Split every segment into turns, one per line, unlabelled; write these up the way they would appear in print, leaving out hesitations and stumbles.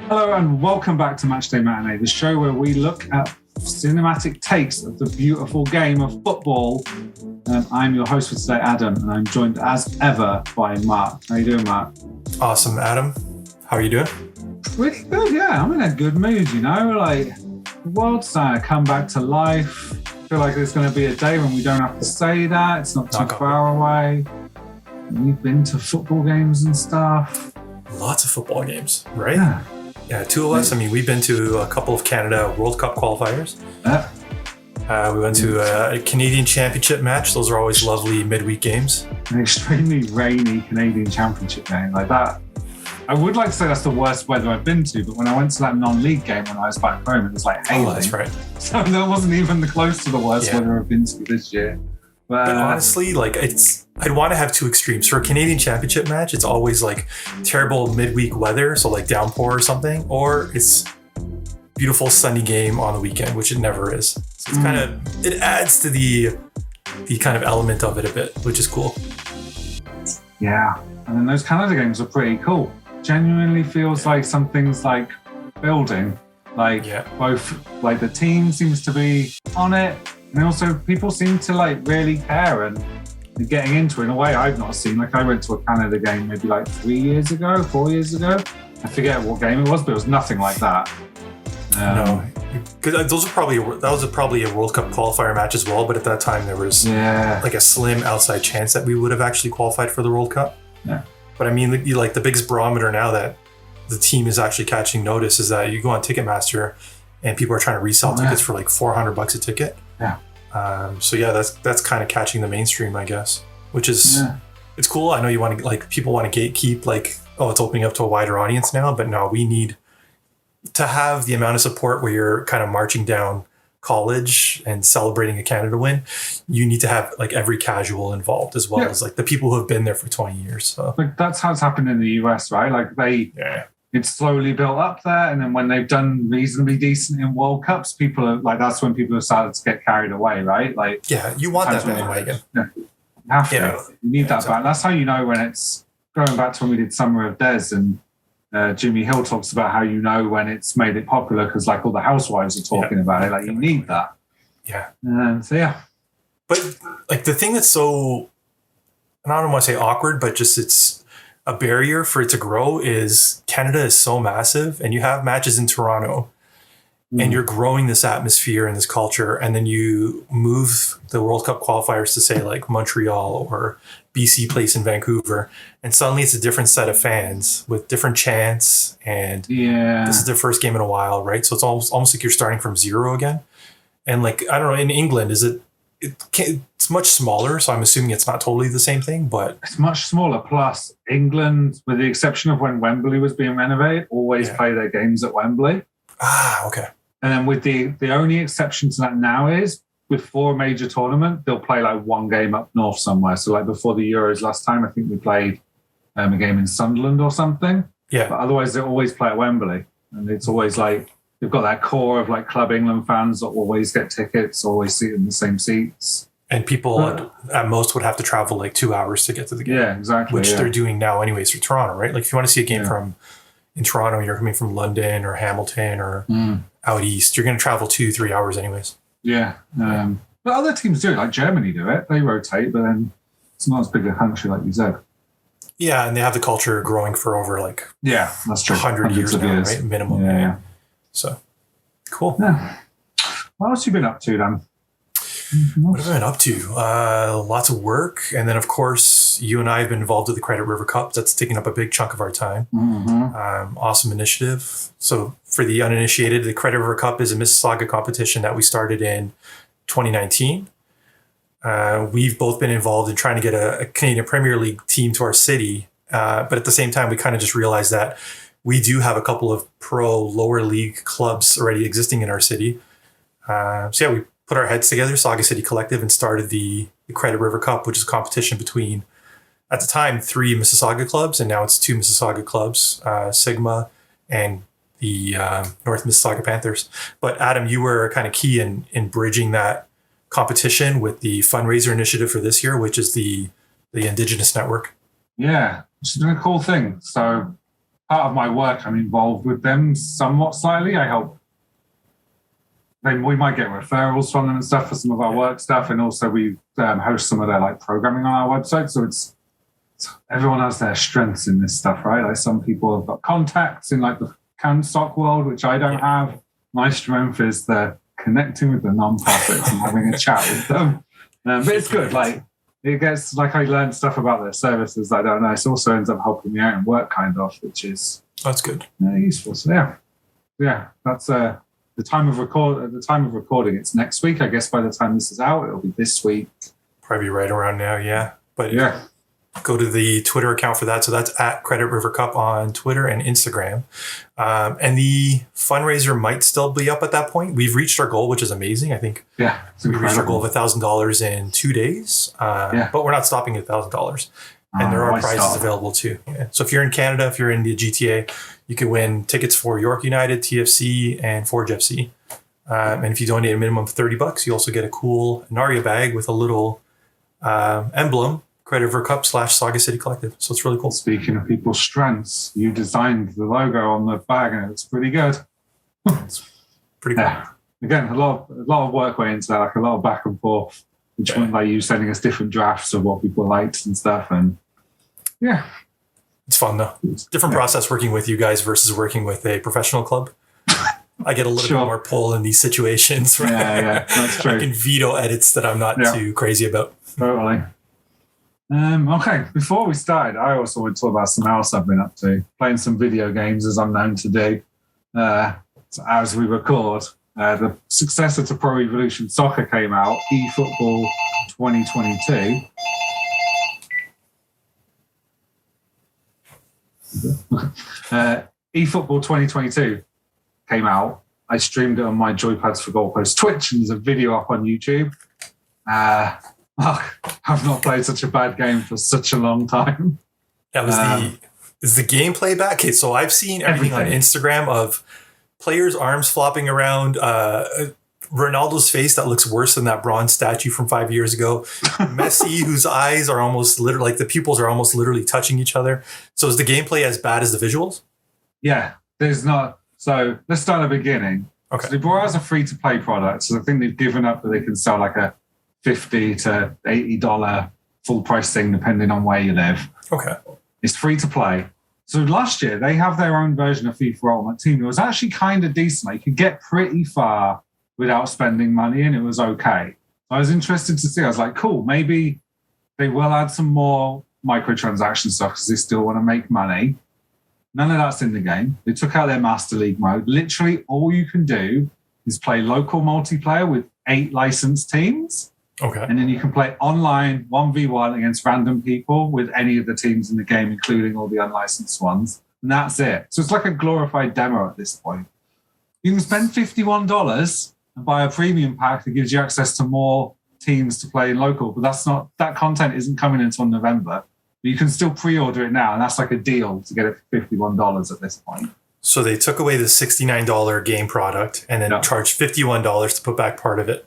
Hello and welcome back to Matchday Matinee, the show where we look at cinematic takes of the beautiful game of football. I'm your host for today, Adam, and I'm joined as ever by Mark. How you doing, Mark?
Awesome, Adam. How are you doing?
Pretty good, yeah. I'm in a good mood, you know. Like, the world's starting to come back to life. I feel like there's going to be a day when we don't have to say that. It's not too far away. We've been to football games and stuff.
Lots of football games, right? Yeah, two of us. I mean, we've been to a couple of Canada World Cup qualifiers. We went to a Canadian Championship match. Those are always lovely midweek games.
An extremely rainy Canadian Championship game like that. I would like to say that's the worst weather I've been to, but when I went to that non-league game when I was back home, it was like hailing.
Oh, that's right.
So that wasn't even close to the worst weather I've been to this year.
But honestly, like I'd want to have two extremes. For a Canadian Championship match, it's always like terrible midweek weather, so like downpour or something, or it's beautiful sunny game on the weekend, which it never is. So it's kind of, it adds to the kind of element of it a bit, which is cool.
Yeah, and then those Canada games are pretty cool. Genuinely feels like something's like building. Like both, like the team seems to be on it. And also people seem to like really care and getting into it in a way I've not seen. Like I went to a Canada game maybe like 4 years ago. I forget what game it was, but it was nothing like that.
No, because that was probably a World Cup qualifier match as well. But at that time there was like a slim outside chance that we would have actually qualified for the World Cup.
Yeah.
But I mean, like the biggest barometer now that the team is actually catching notice is that you go on Ticketmaster and people are trying to resell tickets for like $400 a ticket.
Yeah.
So yeah, that's kind of catching the mainstream, I guess, which is it's cool. I know you want to like people want to gatekeep like, oh, it's opening up to a wider audience now, but no, we need to have the amount of support where you're kind of marching down college and celebrating a Canada win. You need to have like every casual involved as well as like the people who have been there for 20 years. So
like that's how it's happened in the US, right? Like it's slowly built up there, and then when they've done reasonably decent in World Cups, people are like, that's when people have started to get carried away, right? Like,
you want that bandwagon.
Yeah, you have to. You need that back. That's how you know when it's going back to when we did Summer of Des, and Jimmy Hill talks about how you know when it's made it popular because like all the housewives are talking about it. Like you need that.
Yeah.
But
like the thing that's so, and I don't want to say awkward, but just it's a barrier for it to grow is Canada is so massive, and you have matches in Toronto and you're growing this atmosphere and this culture, and then you move the World Cup qualifiers to say like Montreal or BC Place in Vancouver, and suddenly it's a different set of fans with different chants, and this is their first game in a while, right? So it's almost like you're starting from zero again. And like, I don't know, in England, it's much smaller, so I'm assuming it's not totally the same thing, but
it's much smaller. Plus, England, with the exception of when Wembley was being renovated, always play their games at Wembley.
Okay.
And then with the only exception to that now is before a major tournament, they'll play like one game up north somewhere. So like before the Euros last time, I think we played a game in Sunderland or something. Yeah. But otherwise, they always play at Wembley, and it's always like they've got that core of like Club England fans that always get tickets, always sit in the same seats.
And people at most would have to travel like 2 hours to get to the game.
Yeah, exactly.
Which they're doing now anyways for Toronto, right? Like if you want to see a game in Toronto, you're coming from London or Hamilton or out east, you're going to travel 2-3 hours anyways.
Yeah. But other teams do it, like Germany do it. They rotate, but then it's not as big a country like you said.
Yeah, and they have the culture growing for over like
that's true.
100 years now, right? Minimum.
Yeah.
So, cool.
Yeah. What else have you been up to, Dan?
What have I been up to? Lots of work. And then, of course, you and I have been involved with the Credit River Cup. That's taking up a big chunk of our time. Awesome initiative. So for the uninitiated, the Credit River Cup is a Mississauga competition that we started in 2019. We've both been involved in trying to get a Canadian Premier League team to our city. But at the same time, we kind of just realized that we do have a couple of pro lower league clubs already existing in our city. We put our heads together, Sauga City Collective, and started the Credit River Cup, which is a competition between, at the time, 3 Mississauga clubs, and now it's 2 Mississauga clubs, Sigma and the North Mississauga Panthers. But Adam, you were kind of key in bridging that competition with the fundraiser initiative for this year, which is the Indigenous Network.
Yeah, it's been a cool thing. So part of my work, I'm involved with them somewhat slightly. I help. We might get referrals from them and stuff for some of our work stuff, and also we host some of their like programming on our website. So it's everyone has their strengths in this stuff, right? Like some people have got contacts in like the stock world, which I don't have. My strength is the connecting with the non-profits and having a chat with them. But it's good. Like it gets like I learned stuff about their services I don't know. It also ends up helping me out in work, kind of, which is
that's good.
Useful. So yeah. That's the time of record. At the time of recording, it's next week. I guess by the time this is out, it'll be this week.
Probably right around now. Yeah, but
yeah.
Go to the Twitter account for that. So that's at Credit River Cup on Twitter and Instagram. And the fundraiser might still be up at that point. We've reached our goal, which is amazing. I think
we
reached our goal of $1,000 in 2 days. But we're not stopping at $1,000. And there are prizes available too. Yeah. So if you're in Canada, if you're in the GTA, you can win tickets for York United, TFC, and Forge FC. And if you donate a minimum of $30, you also get a cool Naria bag with a little emblem. Credit River Cup / Saga City Collective. So it's really cool.
Speaking of people's strengths, you designed the logo on the bag and it's pretty good.
It's pretty cool.
Yeah. Again, a lot of work went into that, like a lot of back and forth, which went by you sending us different drafts of what people liked and stuff. And yeah.
It's fun though. Different process working with you guys versus working with a professional club. I get a little bit more pull in these situations. Right?
Yeah, that's true.
I can veto edits that I'm not too crazy about.
Totally. Okay, before we started, I also want to talk about something else I've been up to. Playing some video games, as I'm known to do. So as we record, the successor to Pro Evolution Soccer came out, eFootball 2022. eFootball 2022 came out. I streamed it on my Joypads for Goalpost Twitch, and there's a video up on YouTube. I've not played such a bad game for such a long time.
Is the gameplay back? Okay, so I've seen everything on Instagram of players' arms flopping around, Ronaldo's face that looks worse than that bronze statue from 5 years ago, Messi whose eyes are almost literally, like the pupils are almost literally touching each other. So is the gameplay as bad as the visuals?
Yeah, there's not. So let's start at the beginning.
Okay.
So they brought out as a free-to-play product, so I think they've given up that they can sell like a $50 to $80 full price thing depending on where you live.
Okay.
It's free to play. So last year they have their own version of FIFA Ultimate Team. It was actually kind of decent. Like, you could get pretty far without spending money and it was okay. So I was interested to see. I was like, cool, maybe they will add some more microtransaction stuff because they still want to make money. None of that's in the game. They took out their Master League mode. Literally all you can do is play local multiplayer with 8 licensed teams.
Okay.
And then you can play online 1v1 against random people with any of the teams in the game, including all the unlicensed ones. And that's it. So it's like a glorified demo at this point. You can spend $51 and buy a premium pack that gives you access to more teams to play in local, but that content isn't coming until November. But you can still pre-order it now, and that's like a deal to get it for $51 at this point.
So they took away the $69 game product and then charged $51 to put back part of it.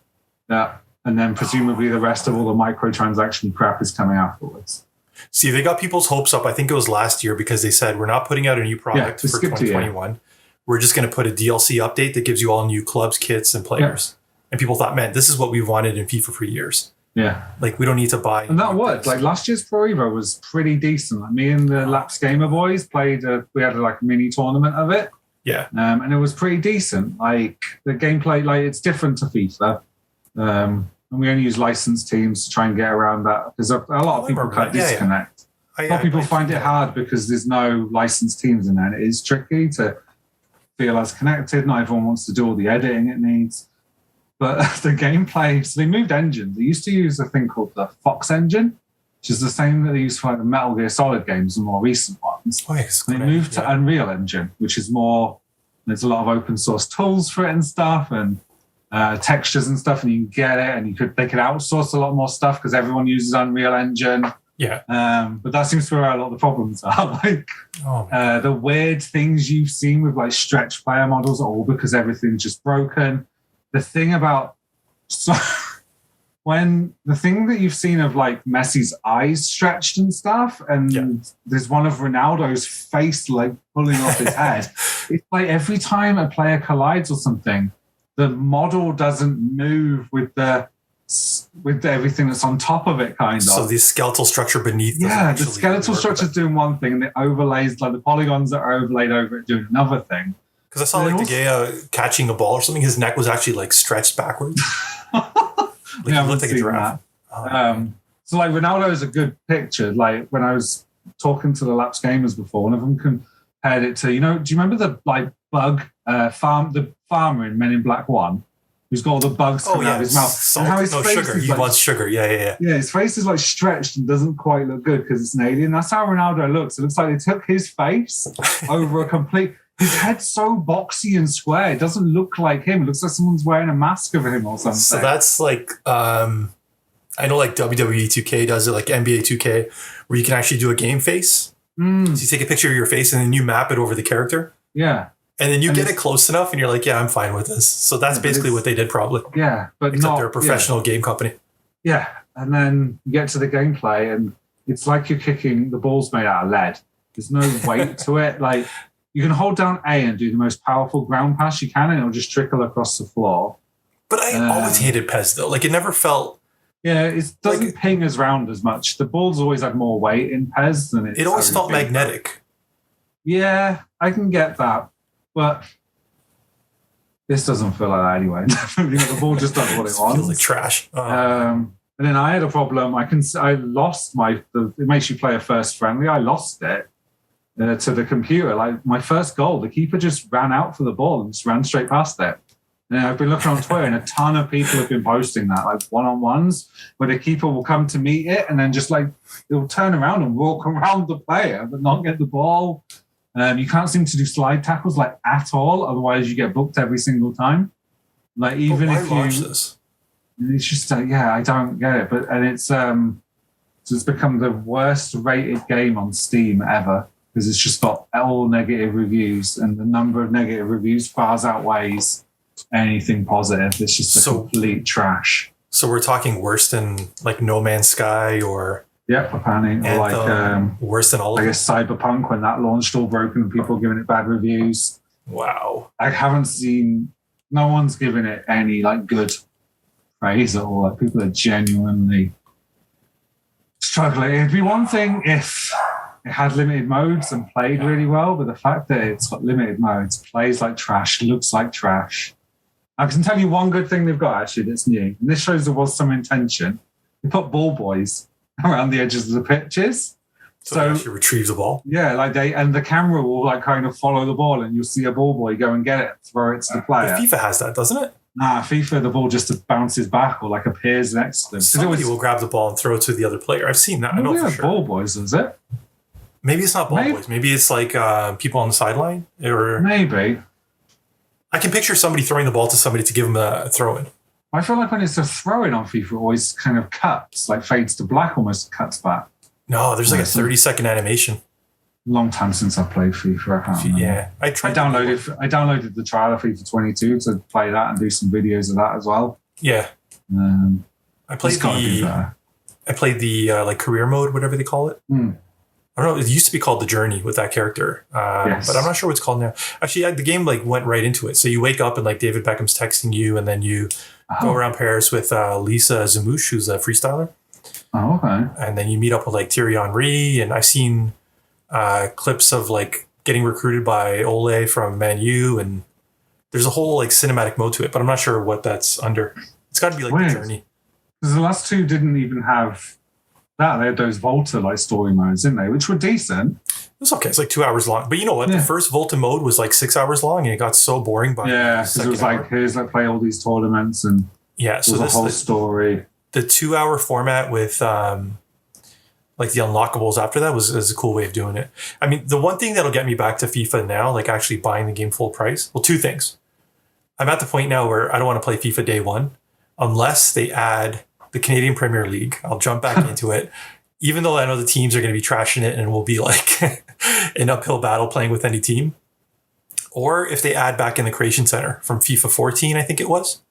Yeah. And then presumably the rest of all the microtransaction crap is coming afterwards.
See, they got people's hopes up. I think it was last year because they said, we're not putting out a new product for 2021. We're just going to put a DLC update that gives you all new clubs, kits, and players. Yeah. And people thought, man, this is what we've wanted in FIFA for years.
Yeah.
Like, we don't need to buy.
And that worked. Like, last year's Pro Evo was pretty decent. Like, me and the Laps Gamer boys played, we had like a mini tournament of it.
Yeah.
And it was pretty decent. Like, the gameplay, like, it's different to FIFA. And we only use licensed teams to try and get around that because a lot of people can't disconnect. A lot of people find it hard because there's no licensed teams in there, and it is tricky to feel as connected. Not everyone wants to do all the editing it needs. But the gameplay, so they moved engines. They used to use a thing called the Fox engine, which is the same that they use for like the Metal Gear Solid games, the more recent ones.
Oh, yes,
they moved to Unreal Engine, which is more, there's a lot of open source tools for it and stuff, and textures and stuff, and you can get it, and they could outsource a lot more stuff because everyone uses Unreal Engine.
Yeah.
But that seems to be where a lot of the problems are. Like the weird things you've seen with like stretch player models are all because everything's just broken. The thing about when the thing that you've seen of like Messi's eyes stretched and stuff, and there's one of Ronaldo's face like pulling off his head. It's like every time a player collides or something, the model doesn't move with everything that's on top of it, kind of.
So the skeletal structure beneath.
Yeah, the skeletal structure is doing one thing, and the overlays, like the polygons that are overlaid over it, doing another thing.
Because I saw like De Gea catching a ball or something, his neck was actually like stretched backwards. Like
Yeah,
he looked like a giraffe.
So like Ronaldo is a good picture. Like when I was talking to the Laps gamers before, one of them compared it to, do you remember the like bug the farmer in Men in Black 1? Who's got all the bugs coming out of his mouth.
Salt, and how his face sugar. He wants sugar. Yeah.
Yeah, his face is like stretched and doesn't quite look good because it's an alien. That's how Ronaldo looks. It looks like they took his face over a complete... His head's so boxy and square. It doesn't look like him. It looks like someone's wearing a mask over him or something.
So that's like... I know like WWE 2K does it, like NBA 2K, where you can actually do a game face. So you take a picture of your face and then you map it over the character.
Yeah.
And then you get it close enough and you're like, yeah, I'm fine with this. So that's basically what they did probably.
Yeah. But
except they're a professional game company.
Yeah. And then you get to the gameplay and it's like you're kicking, the ball's made out of lead. There's no weight to it. Like you can hold down A and do the most powerful ground pass you can and it'll just trickle across the floor.
But I always hated PES though. Like it never felt...
Yeah, it doesn't ping us round as much. The ball's always had more weight in PES than
it always felt magnetic.
Yeah, I can get that. But this doesn't feel like that anyway. The ball just does what it wants.
Feels like trash.
And then I had a problem. I lost it makes you play a first friendly. I lost it to the computer. Like my first goal, the keeper just ran out for the ball and just ran straight past it. And I've been looking on Twitter and a ton of people have been posting that, like one-on-ones, where the keeper will come to meet it and then just like, they'll turn around and walk around the player, but not get the ball. You can't seem to do slide tackles like at all. Otherwise you get booked every single time. Like even if you
launch this?
It's just, I don't get it. And it's, so it's become the worst rated game on Steam ever because it's just got all negative reviews and the number of negative reviews far outweighs anything positive. It's just complete trash.
So we're talking worse than like No Man's Sky or
apparently, or like
worse than all of
I guess Cyberpunk when that launched all broken and people giving it bad reviews.
Wow.
I haven't seen no one's giving it any like good praise at all. Like people are genuinely struggling. It'd be one thing if it had limited modes and played really well, but the fact that it's got limited modes, plays like trash, looks like trash. I can tell you one good thing they've got actually that's new. And this shows there was some intention. They put ball boys around the edges of the pitches.
So actually retrieve the ball.
Yeah, like and the camera will like kind of follow the ball and you'll see a ball boy go and get it, throw it to the player.
But FIFA has that, doesn't it?
Nah, FIFA, the ball just bounces back or like appears next to them.
Somebody will grab the ball and throw it to the other player. I've seen that. I know for sure.
Ball boys, is it?
Maybe it's not ball boys. Maybe it's like people on the sideline. Or
maybe.
I can picture somebody throwing the ball to somebody to give them a throw-in.
I feel like when it's a throw-in on FIFA, it always kind of cuts, like fades to black, almost cuts back.
No, there's like a 30-second animation.
Long time since I played FIFA. I can't remember.
I
downloaded the trial of FIFA 22 to play that and do some videos of that as well.
Yeah. I played the like career mode, whatever they call it. I don't know. It used to be called The Journey with that character, but I'm not sure what it's called now. Actually, the game like went right into it. So you wake up and like David Beckham's texting you, and then you go around Paris with Lisa Zamouche, who's a freestyler.
Oh, okay.
And then you meet up with like Thierry Henry, and I've seen clips of like getting recruited by Ole from Man U, and there's a whole like cinematic mode to it, but I'm not sure what that's under. It's got to be like The Journey.
Because the last two didn't even have that. They had those Volta like story modes, didn't they? Which were decent.
It was okay. It's like 2 hours long. But you know what? The first Volta mode was like 6 hours long, and it got so boring by
because it was like, here's like play all these tournaments and
so
this whole story.
The 2 hour format with like the unlockables after that was a cool way of doing it. I mean, the one thing that'll get me back to FIFA now, like actually buying the game full price, well, two things. I'm at the point now where I don't want to play FIFA day one unless they add the Canadian Premier League. I'll jump back into it, even though I know the teams are going to be trashing it and it will be like an uphill battle playing with any team. Or if they add back in the Creation Center from FIFA 14, I think it was.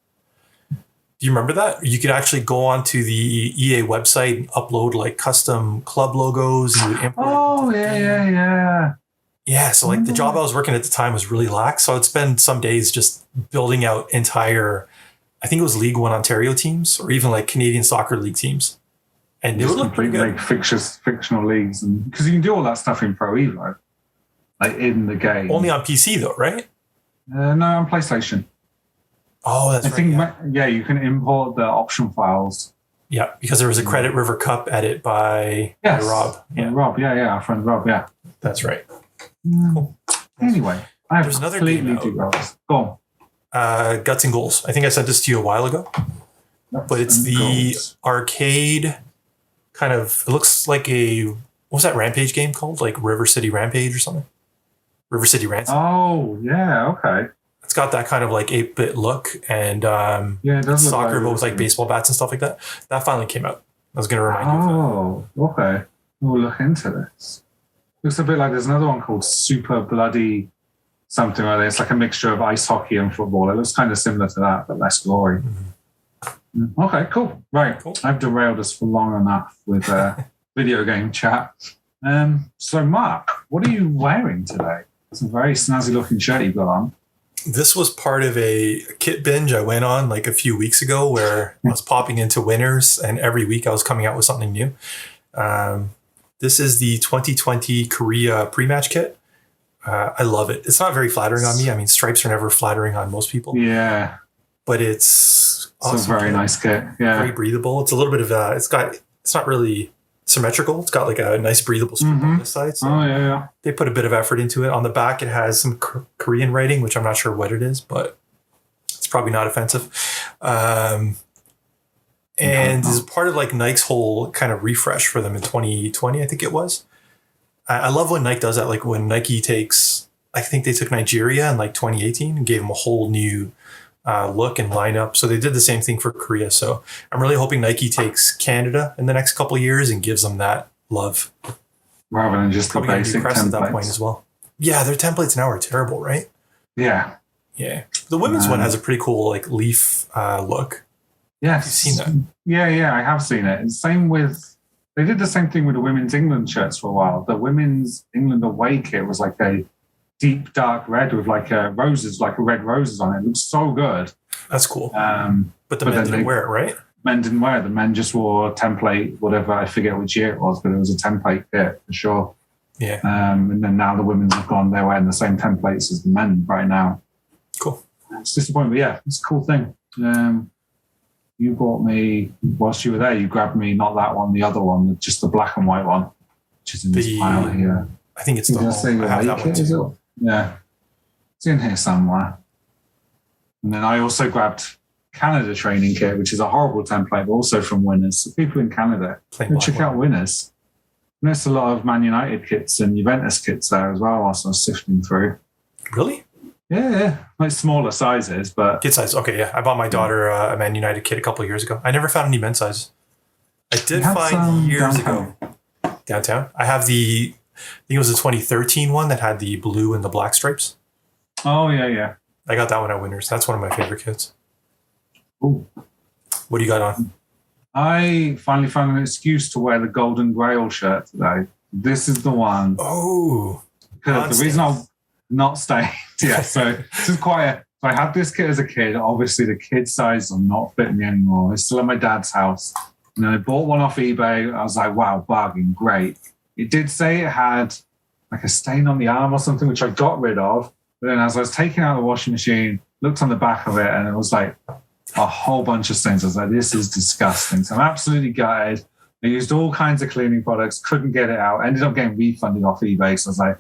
Do you remember that? You could actually go onto the EA website and upload like custom club logos. And you would import
yeah.
Yeah, so like the job I was working at the time was really lax. So I'd spend some days just building out entire, I think it was League One Ontario teams or even like Canadian Soccer League teams. And they would look pretty good.
Like fictional leagues. And because you can do all that stuff in Pro Evo, like in the game.
Only on PC though, right?
No, on PlayStation.
Oh, that's
right. I think, you can import the option files.
Yeah, because there was a Credit River Cup edit by Rob.
Yeah. Rob, our friend Rob, yeah.
That's right.
Cool. Anyway,
there's another game out.
Go
on. Guts and Goals. I think I sent this to you a while ago. But it's the arcade kind of, it looks like what was that Rampage game called? Like River City Rampage or something? River City Ransom.
Oh, yeah, okay.
It's got that kind of like 8-bit look and
it does
soccer, but with like baseball bats and stuff like that. That finally came out. I was going to remind you of that.
Oh, okay. We'll look into this. Looks a bit like there's another one called Super Bloody something like that. It's like a mixture of ice hockey and football. It looks kind of similar to that, but less gory. Mm-hmm. Okay, cool. Right. Cool. I've derailed us for long enough with video game chat. So, Mark, what are you wearing today? It's a very snazzy looking shirt you've got on.
This was part of a kit binge I went on like a few weeks ago where I was popping into winners and every week I was coming out with something new. This is the 2020 Korea pre-match kit. I love it. It's not very flattering on me. I mean, stripes are never flattering on most people.
Yeah.
But it's awesome.
A very nice kit. Yeah.
Very breathable. It's a little bit of it's not really symmetrical. It's got like a nice breathable strip on this side. So they put a bit of effort into it. On the back, it has some Korean writing, which I'm not sure what it is, but it's probably not offensive. And this is part of like Nike's whole kind of refresh for them in 2020, I think it was. I love when Nike does that. Like when Nike I think they took Nigeria in like 2018 and gave them a whole new look and lineup. So they did the same thing for Korea. So I'm really hoping Nike takes Canada in the next couple of years and gives them that love.
Rather than just
probably
the basic templates.
At that point as well. Yeah, their templates now are terrible, right?
Yeah.
Yeah. The women's one has a pretty cool like leaf look.
Yes.
You've seen that?
Yeah, I have seen it. And same with, they did the same thing with the women's England shirts for a while. The women's England away kit was like a deep dark red with like roses, like red roses on it. It looks so good.
That's cool. But the men didn't wear it, right?
Men didn't wear it. The men just wore a template, whatever. I forget which year it was, but it was a template kit for sure.
Yeah.
And then now the women's have gone, they're wearing the same templates as the men right now.
Cool.
It's disappointing, but yeah, it's a cool thing. You bought me, whilst you were there, you grabbed me, not that one, the other one, just the black and white one, which is in this pile here.
I think it's the whole, I have that one too.
Yeah. It's in here somewhere. And then I also grabbed Canada training kit, which is a horrible template, but also from Winners. So people in Canada, check out Winners. And there's a lot of Man United kits and Juventus kits there as well, whilst I was sifting through.
Really?
Yeah. Like smaller sizes, but...
Kid size, okay, yeah. I bought my daughter a Man United kit a couple of years ago. I never found any men's sizes. I did find years ago. Downtown? I have I think it was the 2013 one that had the blue and the black stripes.
Oh, yeah.
I got that one at Winners. That's one of my favorite kits.
Ooh.
What do you got on?
I finally found an excuse to wear the Golden Grail shirt today. This is the one.
Oh.
Because the reason I'm not staying. Yeah, so this is so I had this kit as a kid. Obviously, the kid size will not fit me anymore. It's still at my dad's house. And then I bought one off eBay. I was like, wow, bargain, great. It did say it had like a stain on the arm or something, which I got rid of. But then as I was taking out the washing machine, looked on the back of it, and it was like a whole bunch of stains. I was like, this is disgusting. So I'm absolutely gutted. I used all kinds of cleaning products, couldn't get it out. Ended up getting refunded off eBay. So I was like,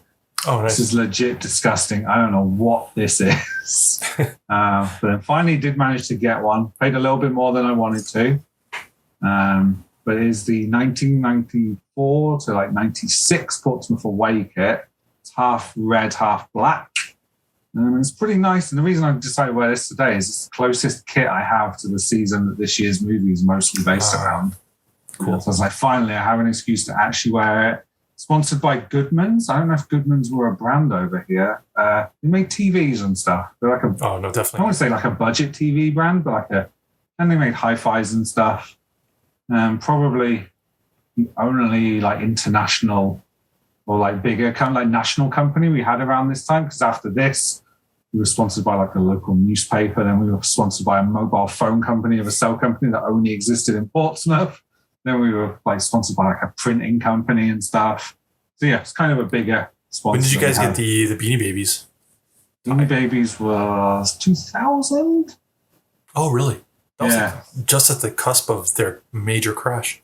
oh, nice. This is legit disgusting. I don't know what this is. But then finally did manage to get one. Paid a little bit more than I wanted to. But it is the 1994 to like 96 Portsmouth away kit. It's half red, half black. It's pretty nice. And the reason I decided to wear this today is it's the closest kit I have to the season that this year's movie is mostly based around. Cool. So I was like, finally, I have an excuse to actually wear it. Sponsored by Goodman's. I don't know if Goodman's were a brand over here. They make TVs and stuff. They're like no, definitely. I don't want to say like a budget TV brand, but like a And they made hi-fis and stuff. Probably the only like international or like bigger kind of like national company we had around this time, because after this we were sponsored by like a local newspaper, then we were sponsored by a mobile phone company of a cell company that only existed in Portsmouth, then we were like sponsored by like a printing company and stuff. So yeah, it's kind of a bigger sponsor.
When did you guys get the Beanie Babies?
Beanie Babies was 2000.
Oh really? That was like just at the cusp of their major crash.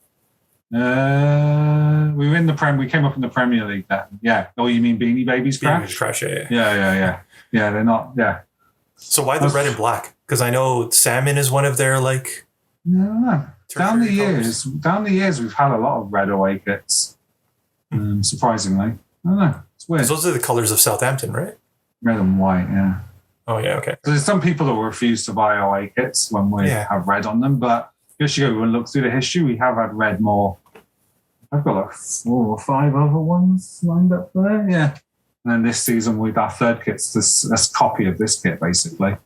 We were in the We came up in the Premier League then. Yeah. Oh, you mean Beanie Babies crash?
Beanie Babies crash, yeah.
Yeah. Yeah, they're not. Yeah.
So why the red and black? Because I know salmon is one of their like.
No. Down the years, we've had a lot of red away kits. Surprisingly, I don't know. It's weird.
Those are the colors of Southampton, right?
Red and white. Yeah.
Oh yeah. Okay.
So there's some people that will refuse to buy away kits when we have red on them, but if you go and look through the history, we have had red more. I've got like 4 or 5 other ones lined up there. Yeah. And then this season, with our third kit's this copy of this kit, basically.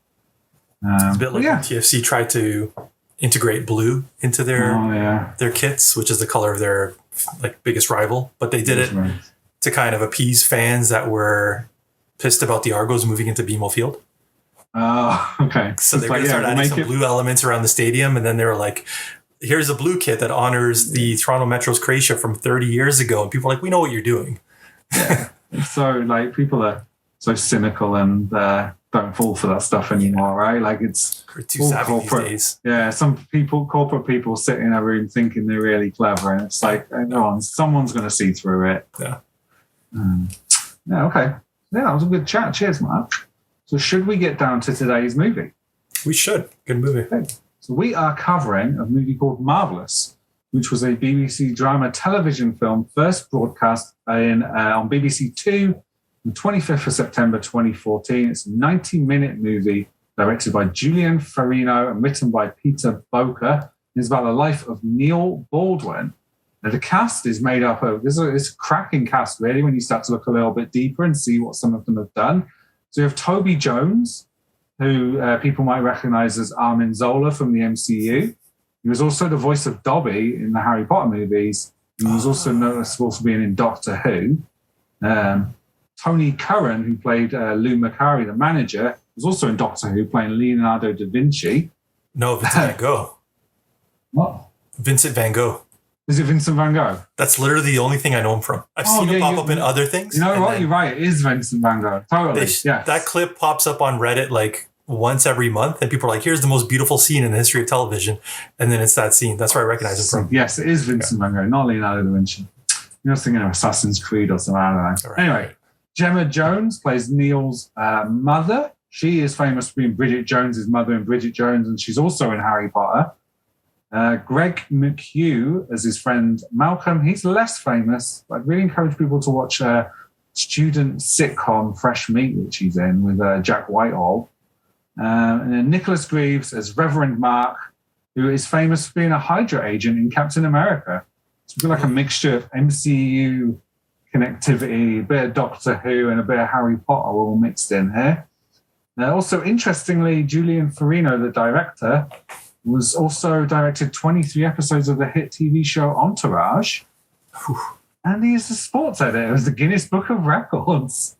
It's a bit like TFC tried to integrate blue into their kits, which is the color of their like biggest rival. But they did it to kind of appease fans that were pissed about the Argos moving into BMO Field.
Oh, okay.
So they started adding some blue elements around the stadium, and then they were like, here's a blue kit that honors the Toronto Metro's Croatia from 30 years ago. And people are like, we know what you're doing.
Yeah. So like people are so cynical and don't fall for that stuff anymore, right? Like it's
too savvy these days.
Yeah, some corporate people sit in a room thinking they're really clever, and it's like, someone's going to see through it.
Yeah.
Okay. Yeah, that was a good chat. Cheers, Mark. So should we get down to today's movie?
We should. Good movie.
Okay. So we are covering a movie called Marvellous, which was a BBC drama television film first broadcast on BBC Two on 25th of September 2014. It's a 90-minute movie directed by Guilherme Farino and written by Peter Boker. It's about the life of Neil Baldwin. Now, the cast is made up of, it's a cracking cast, really, when you start to look a little bit deeper and see what some of them have done. So you have Toby Jones, who people might recognize as Armin Zola from the MCU. He was also the voice of Dobby in the Harry Potter movies. And he was also noticeable for being in Doctor Who. Tony Curran, who played Lou Macari, the manager, was also in Doctor Who, playing Leonardo da Vinci.
No, Vincent Van Gogh.
What?
Vincent Van Gogh.
Is it Vincent Van Gogh?
That's literally the only thing I know him from. I've seen him pop up in other things.
You know what? You're right. It is Vincent Van Gogh. Totally.
That clip pops up on Reddit like once every month, and people are like, here's the most beautiful scene in the history of television. And then it's that scene. That's where I recognize him from.
Yes, it is Vincent Van Gogh, not Leonardo da Vinci. You're thinking of Assassin's Creed or something. I don't know. Right. Anyway, Gemma Jones plays Neil's mother. She is famous for being Bridget Jones' mother in Bridget Jones, and she's also in Harry Potter. Greg McHugh as his friend Malcolm. He's less famous, but I'd really encourage people to watch a student sitcom, Fresh Meat, which he's in with Jack Whitehall. And then Nicholas Greaves as Reverend Mark, who is famous for being a Hydra agent in Captain America. So we've got like a mixture of MCU connectivity, a bit of Doctor Who, and a bit of Harry Potter all mixed in here. Also, interestingly, Guilherme Farino, the director, was also directed 23 episodes of the hit TV show Entourage. And he is the sports editor of the Guinness Book of Records.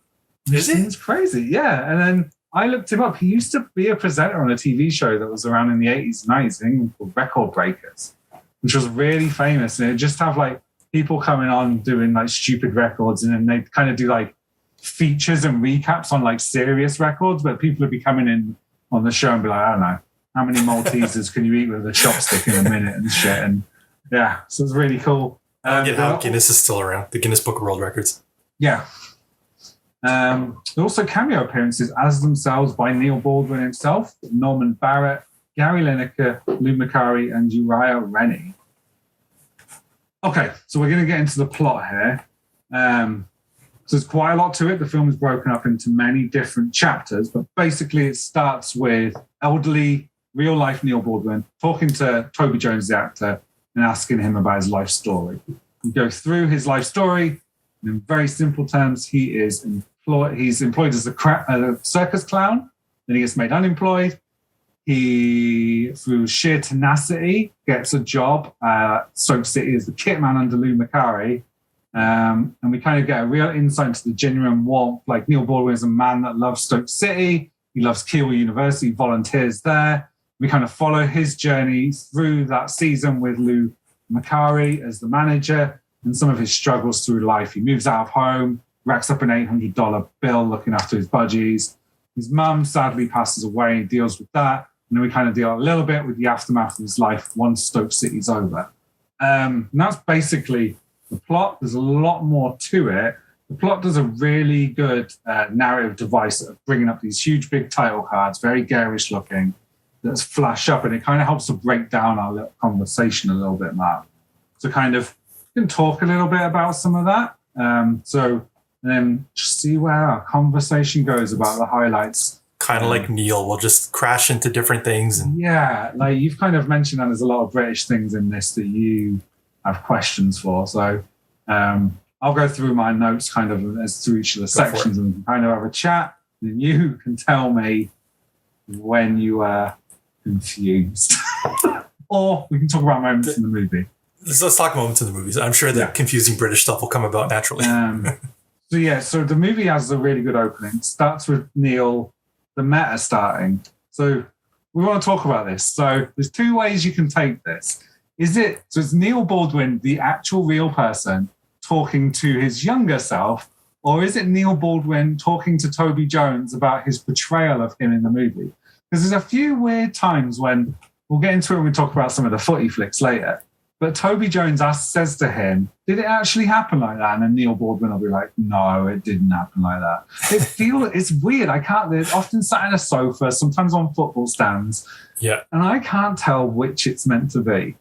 Is he?
It's crazy, yeah. And then I looked him up. He used to be a presenter on a TV show that was around in the 80s and 90s, in England, called Record Breakers, which was really famous. And it just have like people coming on doing like stupid records, and then they kind of do like features and recaps on like serious records, but people would be coming in on the show and be like, I don't know, how many Maltesers can you eat with a chopstick in a minute and shit? And yeah, so it's really cool.
Get how Guinness is still around, the Guinness Book of World Records.
Yeah. Also cameo appearances as themselves by Neil Baldwin himself, Norman Barrett, Gary Lineker, Lou Macari, and Uriah Rennie. Okay, so we're going to get into the plot here. So there's quite a lot to it. The film is broken up into many different chapters, but basically it starts with elderly, real-life Neil Baldwin talking to Toby Jones, the actor, and asking him about his life story. We go through his life story, and in very simple terms, he's employed as a circus clown, then he gets made unemployed. he, through sheer tenacity, gets a job at Stoke City as the kit man under Lou Macari. And we kind of get a real insight into the genuine warmth. Like, Neil Baldwin is a man that loves Stoke City. He loves Kiel University, volunteers there. We kind of follow his journey through that season with Lou Macari as the manager and some of his struggles through life. He moves out of home, racks up an $800 bill looking after his budgies. His mum sadly passes away and he deals with that. And then we kind of deal a little bit with the aftermath of his life once Stoke City's over. And that's basically the plot. There's a lot more to it. The plot does a really good narrative device of bringing up these huge, big title cards, very garish looking, that's flash up, and it kind of helps to break down our little conversation a little bit, Matt. So kind of, we can talk a little bit about some of that. So then just see where our conversation goes about the highlights.
Kind of like Neil, we'll just crash into different things. And
yeah, like you've kind of mentioned that there's a lot of British things in this that you have questions for. So I'll go through my notes kind of as through each of the sections and we can kind of have a chat. And you can tell me when you are confused. Or we can talk about moments in the movie.
Let's talk moments in the movies. I'm sure the confusing British stuff will come about naturally.
So the movie has a really good opening. It starts with Neil, the meta starting. So we want to talk about this. So there's two ways you can take this. So it's Neil Baldwin, the actual real person, talking to his younger self, or is it Neil Baldwin talking to Toby Jones about his portrayal of him in the movie? Because there's a few weird times when, we'll get into it when we talk about some of the Footy Flicks later, but Toby Jones says to him, did it actually happen like that? And then Neil Baldwin will be like, no, it didn't happen like that. It's weird. They're often sat in a sofa, sometimes on football stands.
Yeah.
And I can't tell which it's meant to be.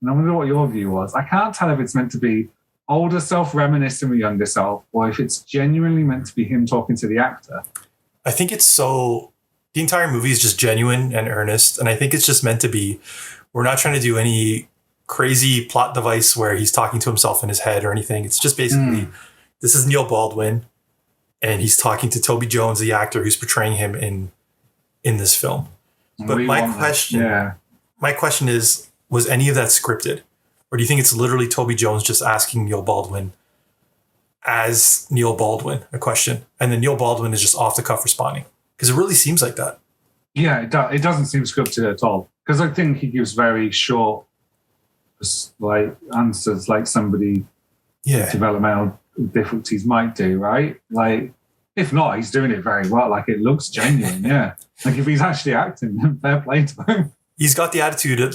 And I wonder what your view was. I can't tell if it's meant to be older self reminiscing with younger self, or if it's genuinely meant to be him talking to the actor.
I think the entire movie is just genuine and earnest. And I think it's just meant to be, we're not trying to do any crazy plot device where he's talking to himself in his head or anything. It's just basically, this is Neil Baldwin and he's talking to Toby Jones, the actor who's portraying him in this film. But my question is, was any of that scripted? Or do you think it's literally Toby Jones just asking Neil Baldwin as Neil Baldwin a question, and then Neil Baldwin is just off the cuff responding? Because it really seems like that. Yeah,
it doesn't seem scripted at all. Because I think he gives very short, like, answers, like somebody with developmental difficulties might do, right? Like, if not, he's doing it very well. Like, it looks genuine, yeah. Like, if he's actually acting, then fair play to him.
He's got the attitude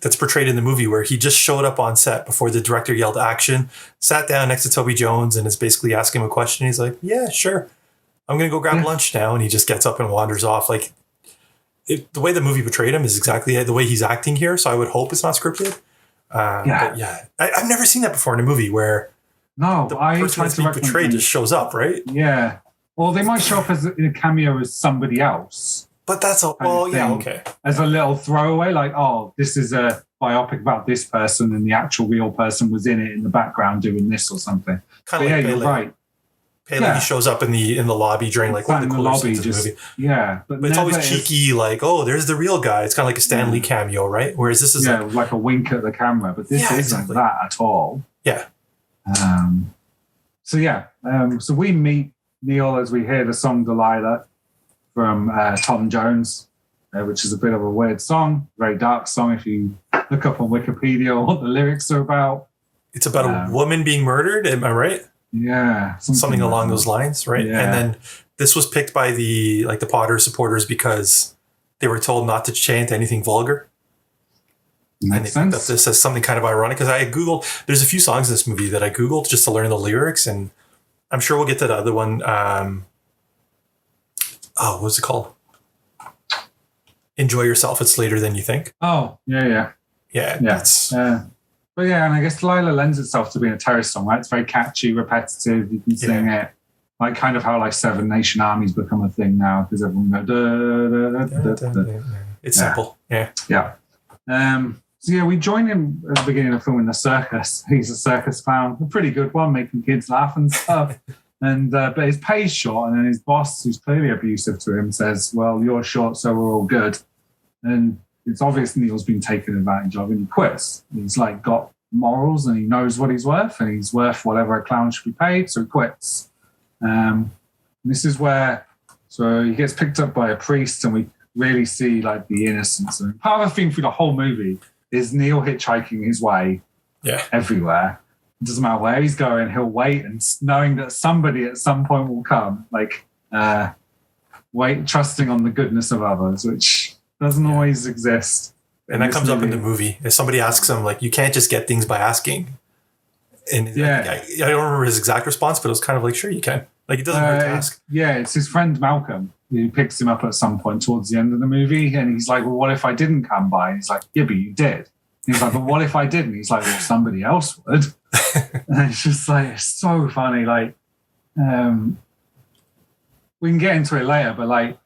that's portrayed in the movie where he just showed up on set before the director yelled action, sat down next to Toby Jones and is basically asking him a question. He's like, yeah, sure. I'm going to go grab lunch now. And he just gets up and wanders off. Like, the way the movie portrayed him is exactly the way he's acting here. So I would hope it's not scripted. But yeah, I've never seen that before in a movie where the person that's being portrayed just shows up, right?
Yeah. Well, they might show up in a cameo as somebody else.
But that's okay.
As a little throwaway, like, oh, this is a biopic about this person and the actual real person was in it in the background doing this or something.
Kind of like
you're right.
Pele, he shows up in the lobby during like one of the cooler scenes of the movie.
Yeah.
But it's always cheeky, like, oh, there's the real guy. It's kind of like a Stan Lee cameo, right? Whereas this is
like a wink at the camera, but this isn't that at all.
Yeah.
So we meet Neil as we hear the song Delilah from Tom Jones, which is a bit of a weird song, very dark song if you look up on Wikipedia what the lyrics are about.
It's about a woman being murdered, am I right?
Yeah.
Something along those lines, right? Yeah. And then this was picked by the Potter supporters because they were told not to chant anything vulgar. And they picked up this as something kind of ironic because I Googled, there's a few songs in this movie that I Googled just to learn the lyrics, and I'm sure we'll get to the other one. What's it called? Enjoy Yourself. It's Later Than You Think.
Oh, yeah. But yeah, and I guess Delilah lends itself to being a terrorist song, right? It's very catchy, repetitive. You can sing it. Like kind of how like Seven Nation Armies become a thing now because everyone goes, da, da, da, da, da.
It's simple. Yeah.
We join him at the beginning of the film in the circus. He's a circus clown, a pretty good one, making kids laugh and stuff. And but his pay's short, and then his boss, who's clearly abusive to him, says, well, you're short, so we're all good. And it's obvious Neil's been taken advantage of, and he quits. He's like got morals, and he knows what he's worth, and he's worth whatever a clown should be paid, so he quits. This is where, so he gets picked up by a priest, and we really see like the innocence. And part of the theme through the whole movie is Neil hitchhiking his way everywhere. It doesn't matter where he's going, he'll wait, and knowing that somebody at some point will come, like trusting on the goodness of others, which doesn't always exist.
And that comes up in the movie. If somebody asks him, like, you can't just get things by asking. And I don't remember his exact response, but it was kind of like, sure, you can. Like, it doesn't hurt to ask.
Yeah, it's his friend Malcolm who picks him up at some point towards the end of the movie. And he's like, well, what if I didn't come by? And he's like, yeah, but you did. And he's like, but what if I didn't? He's like, well, somebody else would. And it's just like, it's so funny. Like, we can get into it later, but like,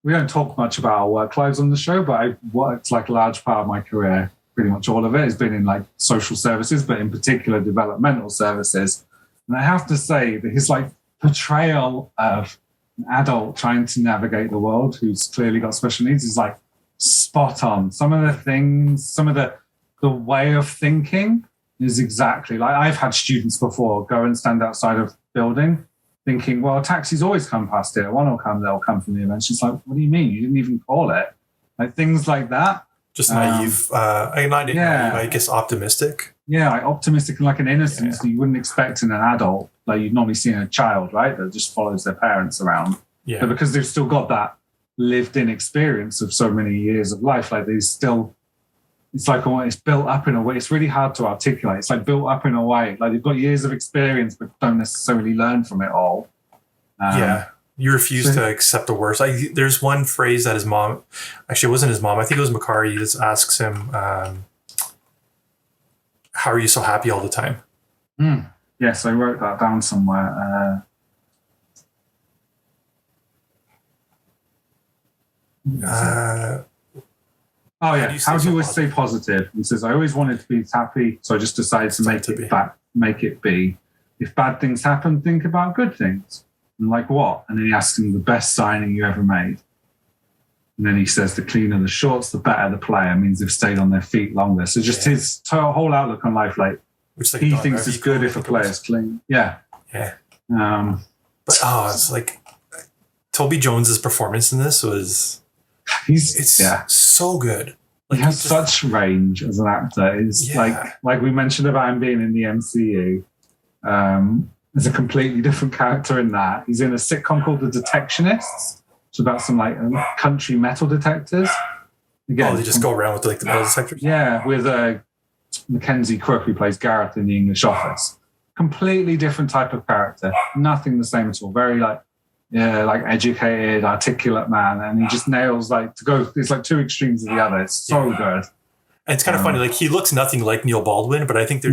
we don't talk much about our work lives on the show, but I worked like a large part of my career, pretty much all of it has been in like social services, but in particular developmental services. And I have to say that his like portrayal of an adult trying to navigate the world who's clearly got special needs is like spot on. Some of the things, some of the way of thinking is exactly like I've had students before go and stand outside of building thinking, well, taxis always come past here. One will come, they'll come from the event. She's like, what do you mean? You didn't even call it. Like things like that.
Just naive. Naive, I guess optimistic.
Yeah, like optimistic and like an innocence that you wouldn't expect in an adult, like you'd normally see in a child, right? That just follows their parents around. Yeah. But because they've still got that lived-in experience of so many years of life, like there's still, it's like it's built up in a way. It's really hard to articulate. It's like built up in a way. Like they've got years of experience, but don't necessarily learn from it all.
You refuse to accept the worst. There's one phrase that his mom, actually it wasn't his mom, I think it was Macari, just asks him, how are you so happy all the time?
Yes, I wrote that down somewhere. How do you always stay positive? He says, I always wanted to be happy, so I just decided to make it be. If bad things happen, think about good things. And like what? And then he asks him the best signing you ever made. And then he says the cleaner the shorts, the better the player, means they've stayed on their feet longer. So just his whole outlook on life, like he thinks it's good if a player's clean. Yeah.
Yeah. It's like Toby Jones's performance in this was so good.
Like, he has such range as an actor. It's like we mentioned about him being in the MCU. There's a completely different character in that. He's in a sitcom called The Detectionists. It's about some like country metal detectors. Again,
they just go around with like the metal detectors?
Yeah, with Mackenzie Crook, who plays Gareth in The English Office. Completely different type of character. Nothing the same at all. Very like educated, articulate man. And he just nails it's like two extremes of the other. It's so good.
And it's kind of funny, like he looks nothing like Neil Baldwin, but I think they're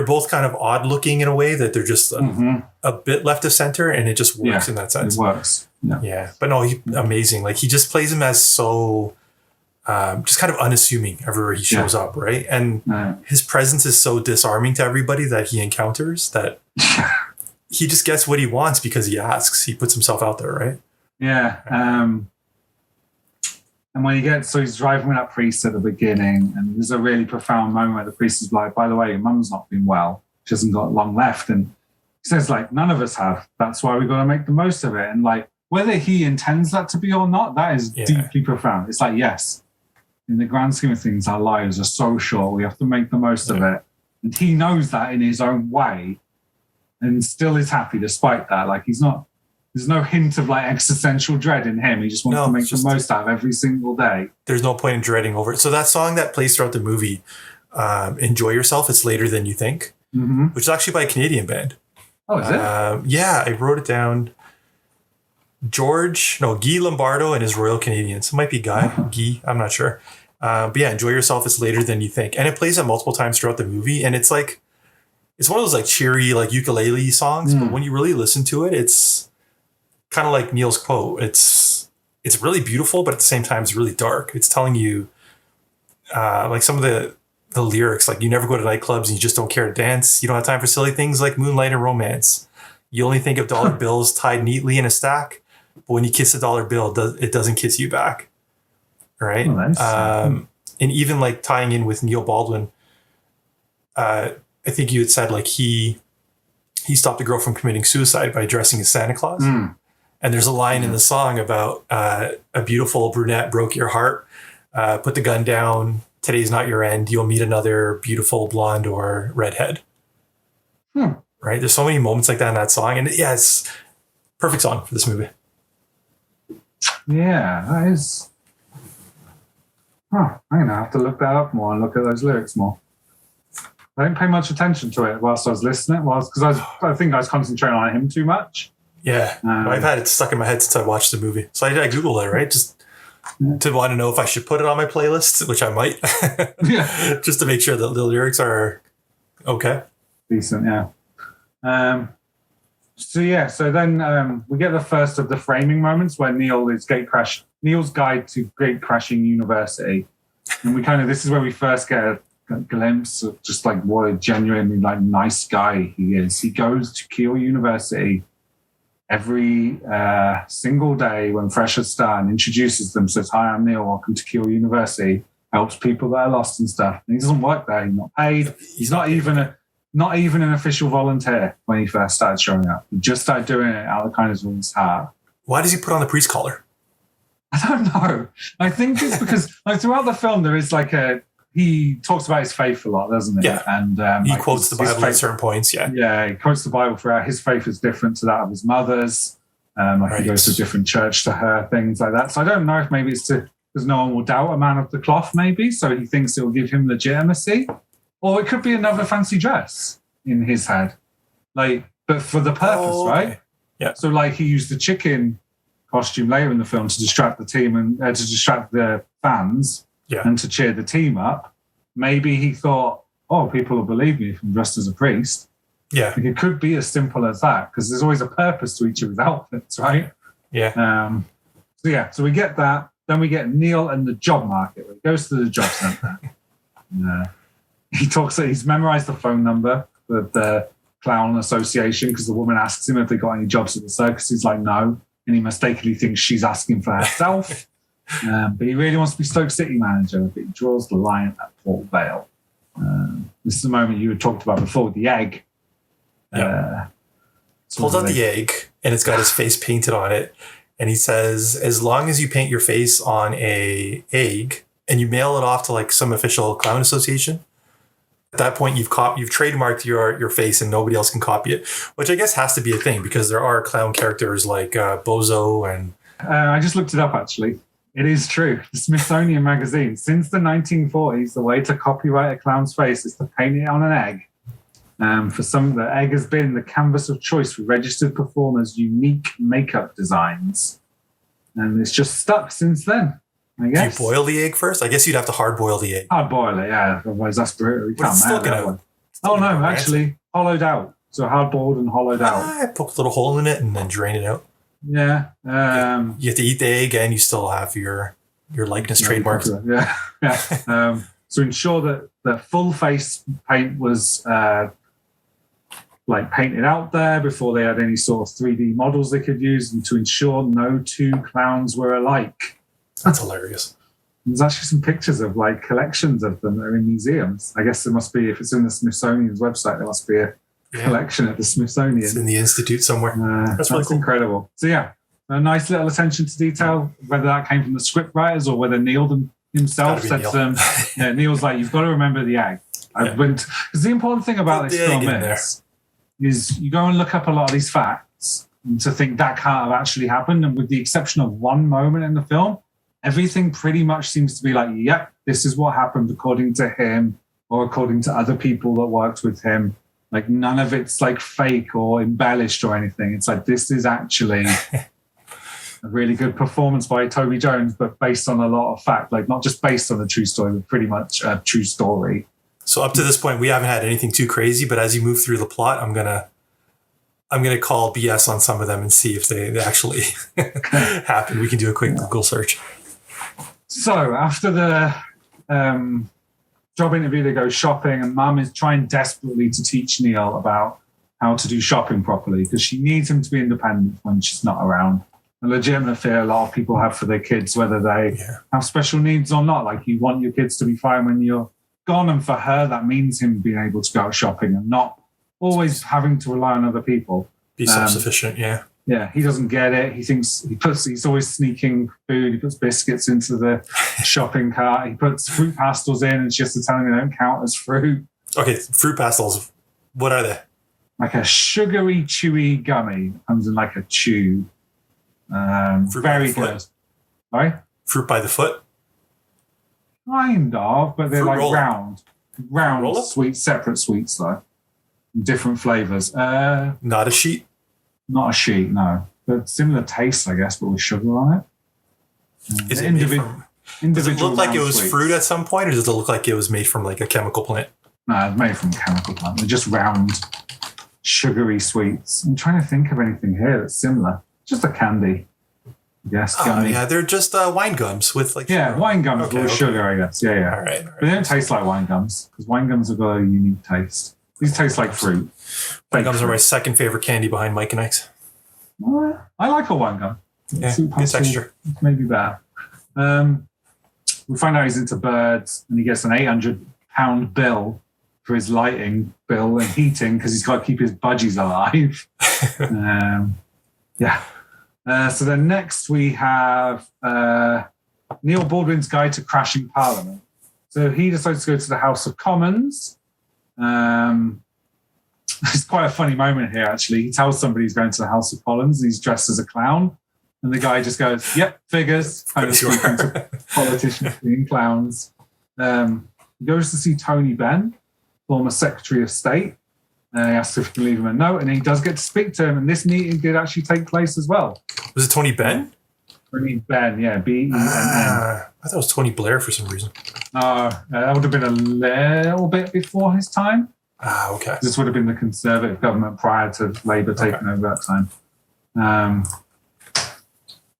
both kind of odd looking in a way that they're just a bit left of center, and it just works in that sense.
It works.
Yeah. But no, he's amazing. Like he just plays him as so just kind of unassuming everywhere he shows up, right? And his presence is so disarming to everybody that he encounters that he just gets what he wants because he asks. He puts himself out there, right?
Yeah. And when he's driving with that priest at the beginning, and there's a really profound moment where the priest is like, by the way, your mum's not been well. She hasn't got long left. And he says, like, none of us have. That's why we've got to make the most of it. And like, whether he intends that to be or not, that is deeply profound. It's like, yes, in the grand scheme of things, our lives are so short. We have to make the most of it. And he knows that in his own way and still is happy despite that. Like there's no hint of like existential dread in him. He just wants to make the most out of every single day.
There's no point in dreading over it. So that song that plays throughout the movie, Enjoy Yourself, It's Later Than You Think, which is actually by a Canadian band.
Oh, is it?
Yeah, I wrote it down. Guy Lombardo and his Royal Canadians. It might be Guy, I'm not sure. But yeah, Enjoy Yourself, It's Later Than You Think. And it plays it multiple times throughout the movie. And it's like, it's one of those like cheery, like ukulele songs. But when you really listen to it, it's kind of like Neil's quote. It's really beautiful, but at the same time, it's really dark. It's telling you like some of the lyrics, like you never go to nightclubs and you just don't care to dance. You don't have time for silly things like moonlight and romance. You only think of dollar bills tied neatly in a stack. But when you kiss a dollar bill, it doesn't kiss you back. right?
Oh, nice.
And even like tying in with Neil Baldwin, I think you had said like he stopped a girl from committing suicide by dressing as Santa Claus. And there's a line in the song about a beautiful brunette broke your heart, put the gun down, today's not your end, you'll meet another beautiful blonde or redhead. Right? There's so many moments like that in that song. And yeah, it's perfect song for this movie.
Yeah, that is... I'm going to have to look that up more and look at those lyrics more. I didn't pay much attention to it whilst I was listening, because I think I was concentrating on him too much. Yeah.
I've had it stuck in my head since I watched the movie. So I Googled it, right? Just to want to know if I should put it on my playlist, which I might. Just to make sure that the lyrics are okay.
Decent, yeah. So then we get the first of the framing moments where Neil's guide to gate crashing university. And this is where we first get a glimpse of just like what a genuinely like nice guy he is. He goes to Keele University every single day when freshers start and introduces them, says, "Hi, I'm Neil, welcome to Keele University," helps people that are lost and stuff. And he doesn't work there, he's not paid, he's not even an official volunteer when he first started showing up. He just started doing it out of the kindness of his heart.
Why does he put on the priest collar?
I don't know. I think it's because like throughout the film there is like he talks about his faith a lot, doesn't he?
Yeah.
And
he quotes the Bible at certain points, yeah.
Yeah, he quotes the Bible throughout. His faith is different to that of his mother's. He goes to a different church to her, things like that. So I don't know if maybe it's because no one will doubt a man of the cloth, maybe, so he thinks it will give him legitimacy. Or it could be another fancy dress in his head. But for the purpose, right?
Yeah.
So he used the chicken costume later in the film to distract the team and to distract the fans and to cheer the team up. Maybe he thought, people will believe me if I'm dressed as a priest.
Yeah.
It could be as simple as that, because there's always a purpose to each of his outfits, right?
Yeah.
So we get that. Then we get Neil and the job market. He goes to the job centre. He's memorised the phone number of the Clown Association because the woman asks him if they got any jobs at the circus. He's like, no. And he mistakenly thinks she's asking for herself. But he really wants to be Stoke City manager, but he draws the line at Port Vale. This is the moment you had talked about before with the egg.
Pulls out the egg, and it's got his face painted on it. And he says, as long as you paint your face on a egg and you mail it off to some official clown association, at that point you've trademarked your face and nobody else can copy it, which I guess has to be a thing because there are clown characters like Bozo and...
I just looked it up, actually. It is true. The Smithsonian Magazine, since the 1940s, the way to copyright a clown's face is to paint it on an egg. For some, the egg has been the canvas of choice for registered performers' unique makeup designs. And it's just stuck since then, I guess.
Do you boil the egg first? I guess you'd have to hard boil the egg.
Hard boil it, yeah. Otherwise, that's brutal.
But it's still going to...
actually, hollowed out. So hard boiled and hollowed out.
Poke a little hole in it and then drain it out.
Yeah.
You have to eat the egg and you still have your likeness trademarked.
Yeah. To ensure that the full face paint was painted out there before they had any sort of 3D models they could use, and to ensure no two clowns were alike.
That's hilarious.
There's actually some pictures of collections of them that are in museums. I guess there must be, if it's in the Smithsonian's website, there must be a collection at the Smithsonian.
It's in the Institute somewhere.
That's really cool. Incredible. So a nice little attention to detail, whether that came from the script writers or whether Neil himself said to them, Neil's like, you've got to remember the egg. Because the important thing about this film is you go and look up a lot of these facts and to think that can't have actually happened. And with the exception of one moment in the film, everything pretty much seems to be like, yep, this is what happened according to him or according to other people that worked with him. None of it's fake or embellished or anything. It's this is actually a really good performance by Toby Jones, but based on a lot of fact, not just based on a true story, but pretty much a true story.
So up to this point, we haven't had anything too crazy, but as you move through the plot, I'm gonna call BS on some of them and see if they actually happen. We can do a quick Google search.
So after the job interview, they go shopping, and Mum is trying desperately to teach Neil about how to do shopping properly because she needs him to be independent when she's not around. a legitimate fear a lot of people have for their kids, whether they have special needs or not. Like, you want your kids to be fine when you're gone. And for her, that means him being able to go out shopping and not always having to rely on other people.
Be self-sufficient, yeah.
Yeah, he doesn't get it. He's always sneaking food. He puts biscuits into the shopping cart. He puts fruit pastels in, and she has to tell him they don't count as fruit.
Okay, fruit pastels. What are they?
Like a sugary, chewy gummy. Comes in like a tube. Very good. Sorry?
Fruit by the foot?
Kind of, but they're
fruit
like
roll-up.
round sweets, separate sweets though. Different flavours.
Not a sheet?
Not a sheet, no. But similar taste, I guess, but with sugar on it.
Does it look like it was
sweets.
Fruit at some point, or does it look like it was made from like a chemical plant?
No, it's made from a chemical plant. They're just round, sugary sweets. I'm trying to think of anything here that's similar. Just a candy, I guess. Gummy.
Yeah, they're just wine gums with like
sugar. Wine gums with sugar, I guess. Yeah.
All right.
But they don't taste like wine gums, because wine gums have got a unique taste. These taste like fruit.
Wine gums are my second favorite candy behind Mike and Ike's.
I like a wine gum.
Yeah, good texture.
Maybe bad. We find out he's into birds, and he gets an £800 bill for his lighting bill and heating because he's got to keep his budgies alive. So then next we have Neil Baldwin's Guide to Crashing Parliament. So he decides to go to the House of Commons. It's quite a funny moment here, actually. He tells somebody he's going to the House of Commons and he's dressed as a clown. And the guy just goes, yep, figures. Kind of speaking to politicians being clowns. He goes to see Tony Benn, former Secretary of State. He asks if he can leave him a note, and he does get to speak to him. And this meeting did actually take place as well.
Was it Tony Benn?
Tony Benn, yeah, B-E-N-N.
I thought it was Tony Blair for some reason.
That would have been a little bit before his time.
Okay.
This would have been the Conservative government prior to Labour taking over that time.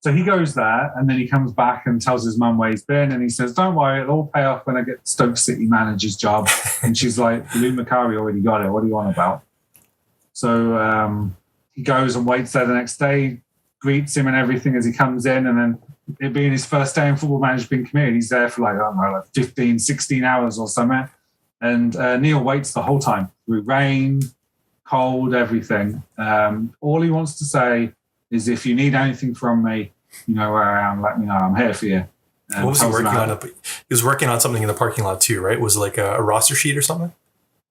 So he goes there, and then he comes back and tells his mum where he's been, and he says, don't worry, it'll all pay off when I get the Stoke City manager's job. And she's like, Lou Macari already got it. What do you want about? So he goes and waits there the next day, greets him and everything as he comes in, and then it being his first day in football management committee, he's there for like 15, 16 hours or something. And Neil waits the whole time through rain, cold, everything. All he wants to say is, if you need anything from me, you know where I am, let me know. I'm here for you.
What was he working on? He was working on something in the parking lot too, right? Was it like a roster sheet or something?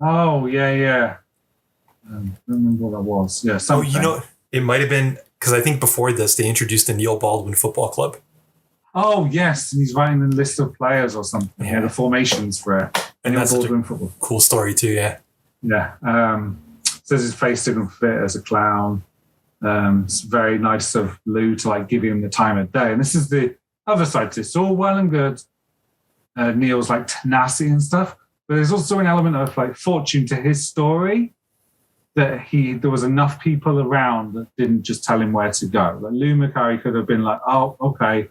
Oh, yeah. I don't remember what that was. Yeah, something.
It might have been, because I think before this, they introduced the Neil Baldwin Football Club.
Oh, yes. And he's writing the list of players or something. Yeah, the formations for it.
And that's such a cool story too, yeah.
Yeah. Says his face didn't fit as a clown. It's very nice of Lou to give him the time of day. And this is the other side to this. It's all well and good. Neil's tenacity and stuff. But there's also an element of fortune to his story, that there was enough people around that didn't just tell him where to go. Lou Macari could have been like, oh, okay,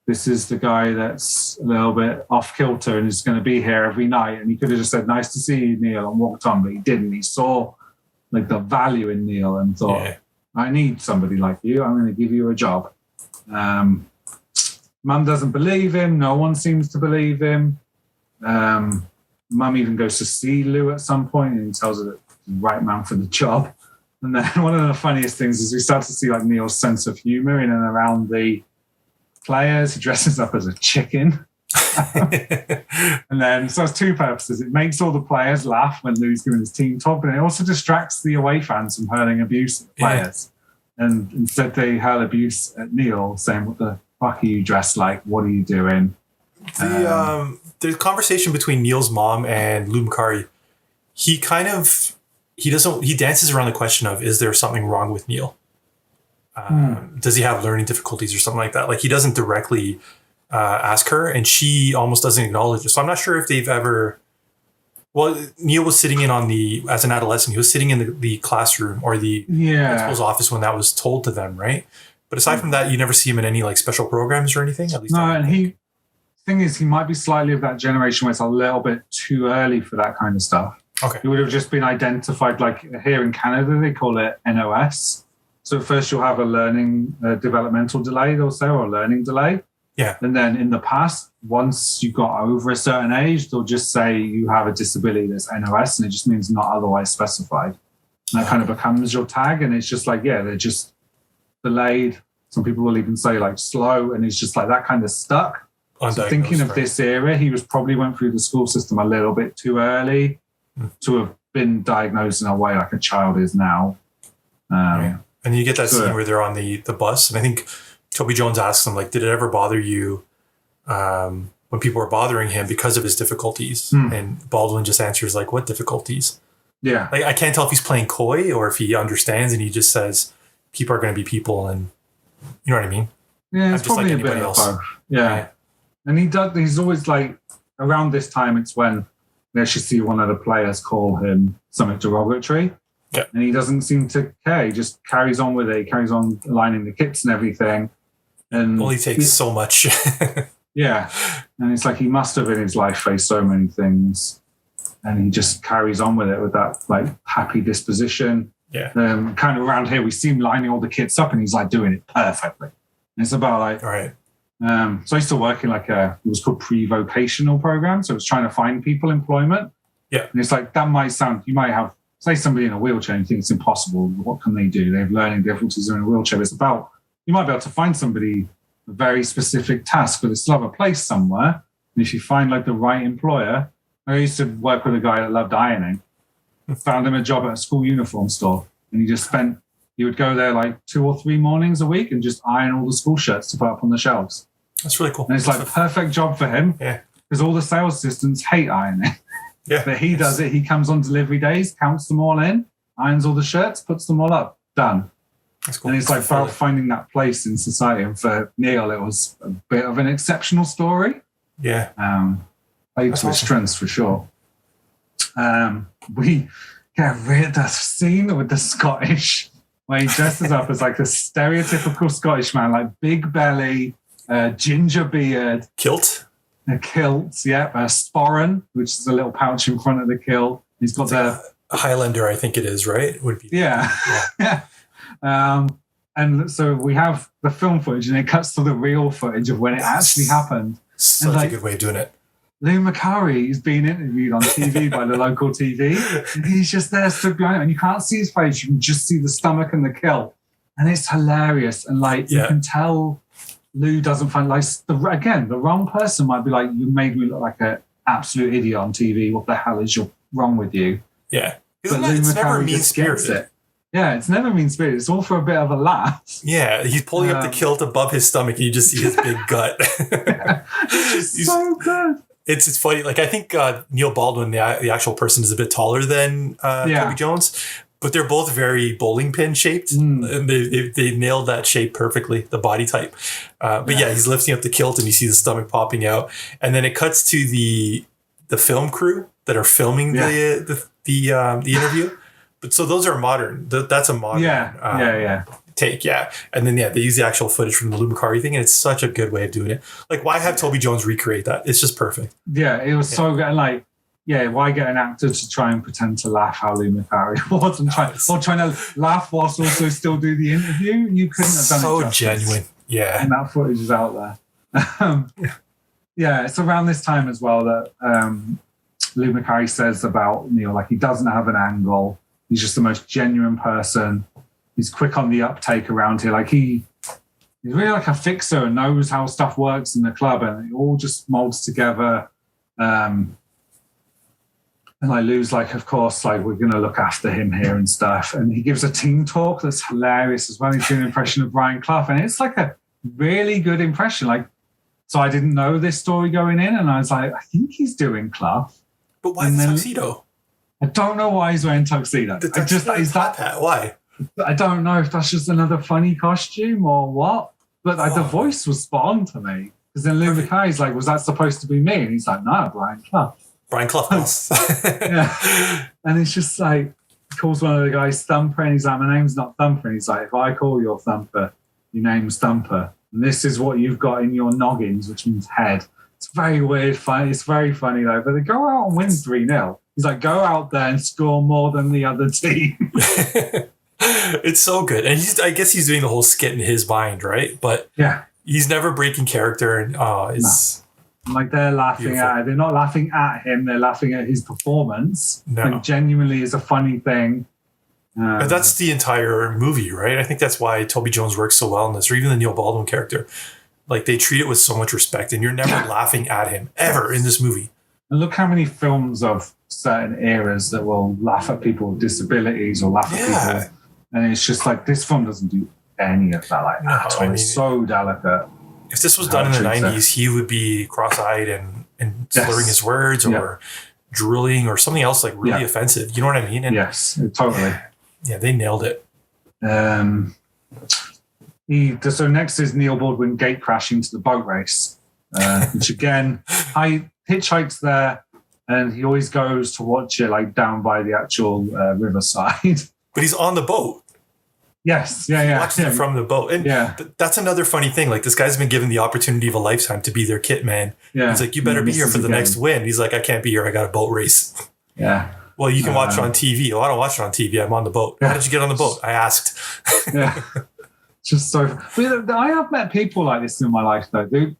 this is the guy that's a little bit off kilter and is going to be here every night. And he could have just said, nice to see you, Neil, and walked on, but he didn't. He saw the value in Neil and thought, I need somebody like you. I'm going to give you a job. Mum doesn't believe him. No one seems to believe him. Mum even goes to see Lou at some point and tells her that he's the right man for the job. And then one of the funniest things is we start to see Neil's sense of humor in and around the players. He dresses up as a chicken. And then, so it's two purposes. It makes all the players laugh when Lou's giving his team talk, but it also distracts the away fans from hurling abuse at players. And instead they hurl abuse at Neil, saying, what the fuck are you dressed like? What are you doing?
The conversation between Neil's mom and Lou Macari, he dances around the question of, is there something wrong with Neil? Does he have learning difficulties or something like that? He doesn't directly ask her, and she almost doesn't acknowledge it. So I'm not sure if they've ever. Well, Neil was sitting as an adolescent, he was sitting in the classroom or the principal's office when that was told to them, right? But aside from that, you never see him in any special programs or anything. At least
no. And thing is, he might be slightly of that generation where it's a little bit too early for that kind of stuff.
Okay,
he would have just been identified here in Canada. They call it NOS. So first you'll have a learning developmental delay, they'll say, or a learning delay.
Yeah.
And then in the past, once you got over a certain age, they'll just say you have a disability that's NOS, and it just means not otherwise specified. And that kind of becomes your tag. And it's just like, yeah, they're just delayed. Some people will even say like slow, and it's just like that kind of stuck. So thinking of this era, he was probably went through the school system a little bit too early to have been diagnosed in a way like a child is now.
And you get that scene where they're on the bus, and I think Toby Jones asks him, like, did it ever bother you when people were bothering him because of his difficulties? And Baldwin just answers, like, what difficulties?
Yeah.
Like, I can't tell if he's playing coy or if he understands and he just says, people are going to be people, and you know what I mean?
Yeah, it's probably like a bit of both. Yeah. And he's always like, around this time, it's when they actually see one of the players call him something derogatory.
Yeah.
And he doesn't seem to care. He just carries on with it. He carries on aligning the kits and everything. And
only takes so much.
Yeah. And it's like he must have in his life faced so many things. And he just carries on with it with that like happy disposition.
Yeah.
Kind of around here, we see him lining all the kits up and he's like doing it perfectly. And it's about like,
all right.
So I used to work in like it was called pre-vocational program. So it was trying to find people employment.
Yeah.
And it's like, that might sound, you might have, say somebody in a wheelchair and you think it's impossible. What can they do? They have learning difficulties, they're in a wheelchair. It's about, you might be able to find somebody a very specific task, but they still have a place somewhere. And if you find like the right employer, I used to work with a guy that loved ironing. Found him a job at a school uniform store. And he would go there like 2 or 3 mornings a week and just iron all the school shirts to put up on the shelves.
That's really cool.
And it's like a perfect job for him.
Yeah.
Because all the sales assistants hate ironing.
Yeah.
But he does it. He comes on delivery days, counts them all in, irons all the shirts, puts them all up. Done.
That's cool.
And it's like about finding that place in society. And for Neil, it was a bit of an exceptional story.
Yeah.
Played to his strengths for sure. We get rid of the scene with the Scottish, where he dresses up as like a stereotypical Scottish man, like big belly, ginger beard.
Kilt?
A kilt, yeah. A sporran, which is a little pouch in front of the kilt. He's got
a Highlander, I think it is, right? Would be.
Yeah. And so we have the film footage and it cuts to the real footage of when it actually happened.
Such a good way of doing it.
Lou McCurry is being interviewed on TV by the local TV. And he's just there stood behind him. And you can't see his face. You can just see the stomach and the kilt. And it's hilarious. And like, you can tell Lou doesn't find, like, the wrong person might be like, you made me look like an absolute idiot on TV. What the hell is wrong with you?
Yeah.
But Lou McCurry just gets it. Yeah, it's never mean-spirited. It's all for a bit of a laugh.
Yeah, he's pulling up the kilt above his stomach and you just see his big gut.
It's so good.
It's funny. Like, I think Neil Baldwin, the actual person, is a bit taller than Toby Jones, but they're both very bowling pin shaped. And they nailed that shape perfectly, the body type. But yeah, he's lifting up the kilt and you see the stomach popping out. And then it cuts to the film crew that are filming the interview. But so those are modern. That's a modern take. Yeah. And then, they use the actual footage from the Lou McCurry thing. And it's such a good way of doing it. Like, why have Toby Jones recreate that? It's just perfect.
Yeah, it was so good. Like, why get an actor to try and pretend to laugh how Lou McCurry was and trying to laugh whilst also still do the interview? You couldn't have done it justice.
So genuine. Yeah.
And that footage is out there. It's around this time as well that Lou McCurry says about Neil, like, he doesn't have an angle. He's just the most genuine person. He's quick on the uptake around here. Like, he's really like a fixer and knows how stuff works in the club, and it all just molds together. And like Lou's like, of course, like, we're going to look after him here and stuff. And he gives a team talk that's hilarious as well. He's doing an impression of Brian Clough, and it's like a really good impression. Like, so I didn't know this story going in, and I was like, I think he's doing Clough.
But why the tuxedo?
I don't know why he's wearing tuxedo.
Why?
I don't know if that's just another funny costume or what. But the voice was spot on to me. Because then Lou McCurry's like, was that supposed to be me? And he's like, no, Brian Clough.
Brian Clough.
Yeah. And it's just like, he calls one of the guys Thumper, and he's like, my name's not Thumper. And he's like, if I call you Thumper, your name's Thumper. And this is what you've got in your noggins, which means head. It's very weird, funny. It's very funny though. But they go out and win 3-0. He's like, go out there and score more than the other team.
It's so good. And I guess he's doing the whole skit in his mind, right? But
yeah,
he's never breaking character. And it's
like they're laughing
beautiful.
at it. They're not laughing at him. They're laughing at his performance.
No.
Like genuinely is a funny thing.
But that's the entire movie, right? I think that's why Toby Jones works so well in this, or even the Neil Baldwin character. Like they treat it with so much respect, and you're never laughing at him ever in this movie.
And look how many films of certain eras that will laugh at people with disabilities or laugh at people. And it's just like, this film doesn't do any of that. Like, I mean, it's so delicate.
If this was done in the 90s, he would be cross-eyed and slurring his words or drooling or something else like really offensive. You know what I mean? And
yes, totally.
Yeah, they nailed it.
So next is Neil Baldwin gate crashing to the boat race, which again, hitchhikes there, and he always goes to watch it like down by the actual riverside.
But he's on the boat.
Yes,
He watches it from the boat. And that's another funny thing. Like this guy's been given the opportunity of a lifetime to be their kit man. Yeah. He's like, you better be here for the next win. He's like, I can't be here. I got a boat race.
Yeah.
Well, you can watch it on TV. Oh, I don't watch it on TV. I'm on the boat. How did you get on the boat? I asked.
Yeah. Just so. I have met people like this in my life, though. Who,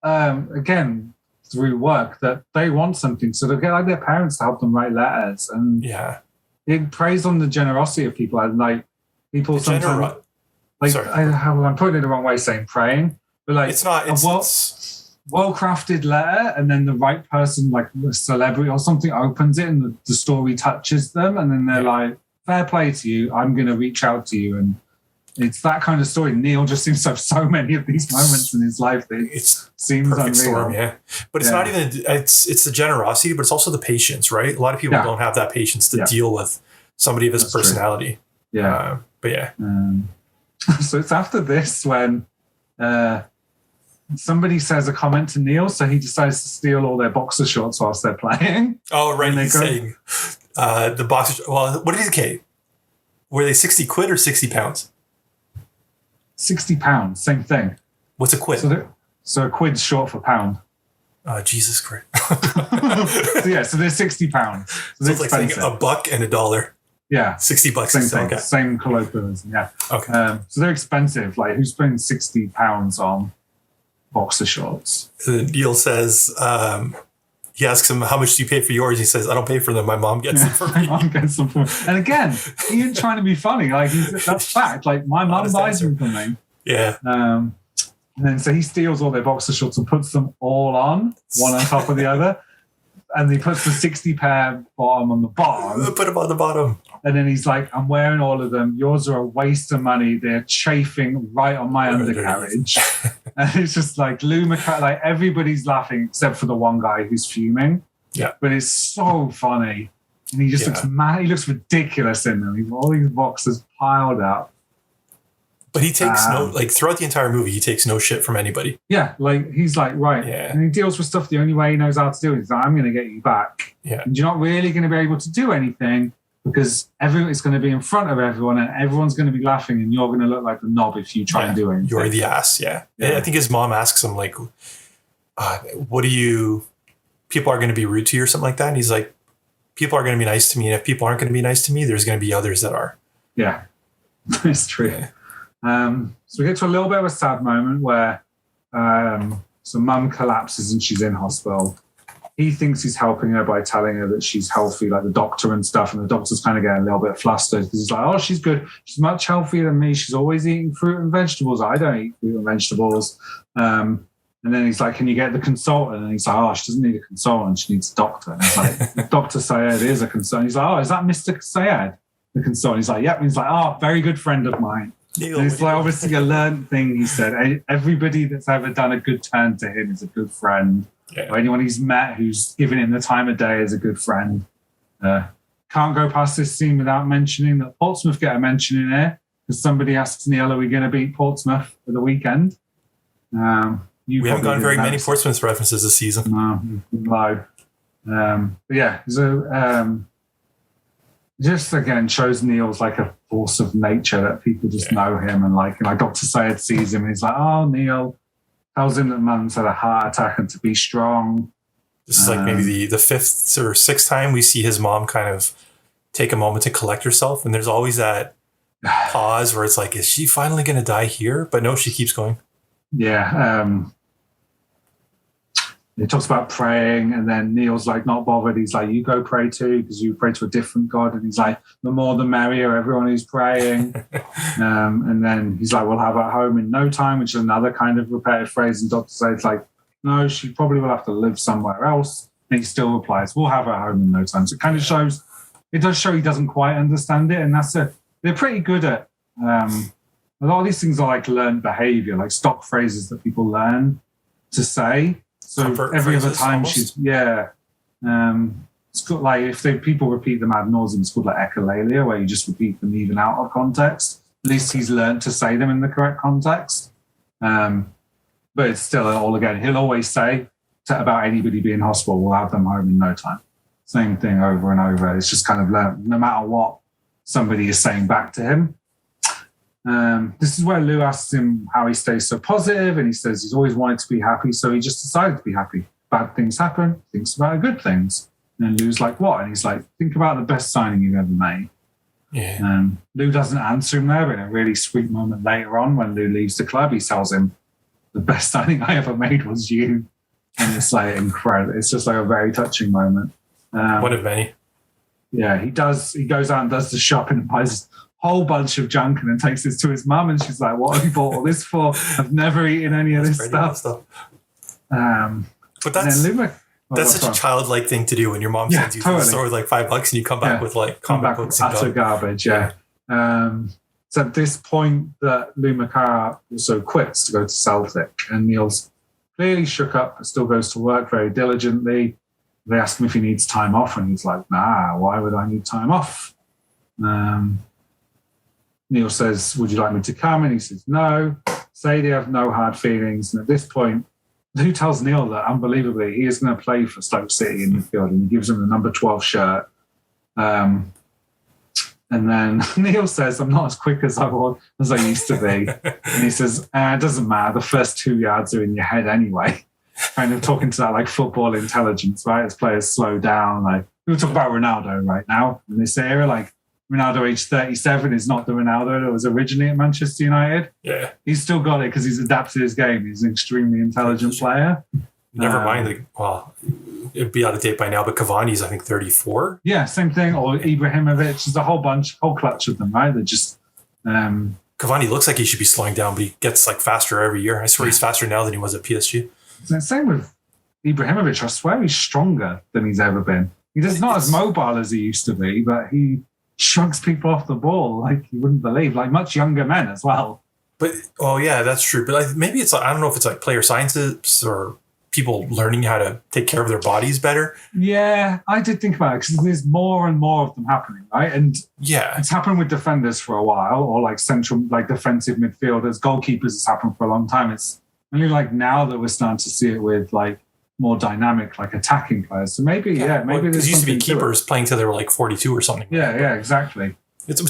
again, through work, that they want something, so they get like their parents to help them write letters, and it preys on the generosity of people. And like people sometimes, I'm putting it the wrong way, saying praying, but like
it's not. It's
well-crafted letter, and then the right person, like a celebrity or something, opens it, and the story touches them, and then they're like, "Fair play to you. I'm going to reach out to you." And it's that kind of story. Neil just seems to have so many of these moments in his life that it seems unreal.
Storm, but it's not even. It's the generosity, but it's also the patience, right? A lot of people don't have that patience to deal with somebody of his personality.
True. Yeah,
but yeah.
So it's after this when. Somebody says a comment to Neil, so he decides to steal all their boxer shorts whilst they're playing.
Oh, right. He's saying the boxer. Well, what did he say? Were they 60 quid or 60 pounds?
60 pounds, same thing.
What's a quid?
So a quid's short for pound.
Jesus Christ.
So they're 60 pounds.
So it's like saying a buck and $1.
Yeah.
$60.
Same thing. Okay. Same colloquialism. Yeah.
Okay.
So they're expensive. Like, who's spending 60 pounds on boxer shorts?
Neil says, he asks him, how much do you pay for yours? He says, I don't pay for them. My mom gets them for me.
My mom gets them for me. And again, he ain't trying to be funny. Like, that's fact. Like, my mom buys them for me.
Yeah.
And then so he steals all their boxer shorts and puts them all on, one on top of the other. And he puts the 60 pair bottom on the bottom.
Put them on the bottom.
And then he's like, I'm wearing all of them. Yours are a waste of money. They're chafing right on my undercarriage. And it's just like like everybody's laughing except for the one guy who's fuming.
Yeah.
But it's so funny. And he just looks mad. He looks ridiculous in them. He's got all these boxes piled up.
But he takes throughout the entire movie, he takes no shit from anybody.
Yeah, like he's like, right.
Yeah.
And he deals with stuff the only way he knows how to do it. He's like, I'm going to get you back.
Yeah.
And you're not really going to be able to do anything because everyone's going to be in front of everyone and everyone's going to be laughing and you're going to look like the knob if you try and do anything.
You're the ass, yeah. I think his mom asks him, like, people are going to be rude to you or something like that? And he's like, people are going to be nice to me. And if people aren't going to be nice to me, there's going to be others that are.
Yeah, it's true. Yeah. So we get to a little bit of a sad moment where so mum collapses and she's in hospital. He thinks he's helping her by telling her that she's healthy, like the doctor and stuff, and the doctor's kind of getting a little bit flustered because he's like, oh, she's good. She's much healthier than me. She's always eating fruit and vegetables. I don't eat fruit and vegetables. And then he's like, can you get the consultant? And he's like, oh, she doesn't need a consultant. She needs a doctor. And he's like, Dr. Syed is a consultant. He's like, oh, is that Mr. Syed, the consultant? He's like, yep. And he's like, oh, very good friend of mine. And it's like obviously a learned thing, he said. Everybody that's ever done a good turn to him is a good friend. Yeah. Or anyone he's met who's given him the time of day is a good friend. Can't go past this scene without mentioning that Portsmouth get a mention in here because somebody asks Neil, are we going to beat Portsmouth for the weekend?
We haven't gotten very many Portsmouth references this season.
No, low. But yeah, so just again shows Neil's like a force of nature that people just know him and like Dr. Syed sees him and he's like, oh, Neil, tells him that mum's had a heart attack and to be strong.
This is like maybe the fifth or sixth time we see his mom kind of take a moment to collect herself. And there's always that pause where it's like, is she finally going to die here? But no, she keeps going.
Yeah. He talks about praying, and then Neil's like not bothered. He's like, you go pray too, because you pray to a different God. And he's like, the more the merrier, everyone who's praying. And then he's like, we'll have her home in no time, which is another kind of repeated phrase. And Dr. Said's like, no, she probably will have to live somewhere else. And he still replies, we'll have her home in no time. So it kind of shows, it does show he doesn't quite understand it. And they're pretty good at, a lot of these things are like learned behavior, like stock phrases that people learn to say. So
Comfort
every other time
almost.
it's got like if people repeat them ad nauseum, it's called like echolalia, where you just repeat them even out of context. At least he's learned to say them in the correct context. But it's still all again. He'll always say about anybody being hospital, we'll have them home in no time. Same thing over and over. It's just kind of learned, no matter what somebody is saying back to him. This is where Lou asks him how he stays so positive, and he says he's always wanted to be happy, so he just decided to be happy. Bad things happen, thinks about good things. And Lou's like, what? And he's like, think about the best signing you've ever made.
Yeah.
Lou doesn't answer him there, but in a really sweet moment later on, when Lou leaves the club, he tells him, the best signing I ever made was you. And it's like incredible. It's just like a very touching moment.
One of many.
Yeah, he goes out and does the shopping and buys a whole bunch of junk and then takes this to his mum, and she's like, what have you bought all this for? I've never eaten any of this stuff.
But that's such a childlike thing to do when your mom sends you to the store with like $5 and you come back with like comic books and
utter garbage. Yeah. So at this point that Lou Makara also quits to go to Celtic, and Neil's clearly shook up but still goes to work very diligently. They ask him if he needs time off, and he's like, nah, why would I need time off? Neil says, would you like me to come? And he says, no. Say they have no hard feelings. And at this point, Lou tells Neil that, unbelievably, he is going to play for Stoke City in midfield, and he gives him the number 12 shirt. And then Neil says, I'm not as quick as I used to be. And he says, it doesn't matter. The first 2 yards are in your head anyway. Kind of talking to that like football intelligence, right? As players slow down. Like we'll talk about Ronaldo right now in this era. Like Ronaldo, age 37, is not the Ronaldo that was originally at Manchester United.
Yeah.
He's still got it because he's adapted his game. He's an extremely intelligent player.
Never mind. It'd be out of date by now, but Cavani's, I think, 34.
Yeah, same thing. Or Ibrahimovic. There's a whole clutch of them, right? They're just...
Cavani looks like he should be slowing down, but he gets like faster every year. I swear he's faster now than he was at PSG.
Same with Ibrahimovic. I swear he's stronger than he's ever been. He's not as mobile as he used to be, but he shrugs people off the ball like you wouldn't believe, like much younger men as well.
But, yeah, that's true. But maybe it's like, I don't know if it's like player scientists or people learning how to take care of their bodies better. Yeah,
I did think about it because there's more and more of them happening, right? And it's happened with defenders for a while, or like central, like defensive midfielders, goalkeepers. It's happened for a long time. It's only like now that we're starting to see it with like more dynamic, like attacking players. So maybe
because used to be keepers playing till they were like 42 or something.
Yeah, exactly.
It's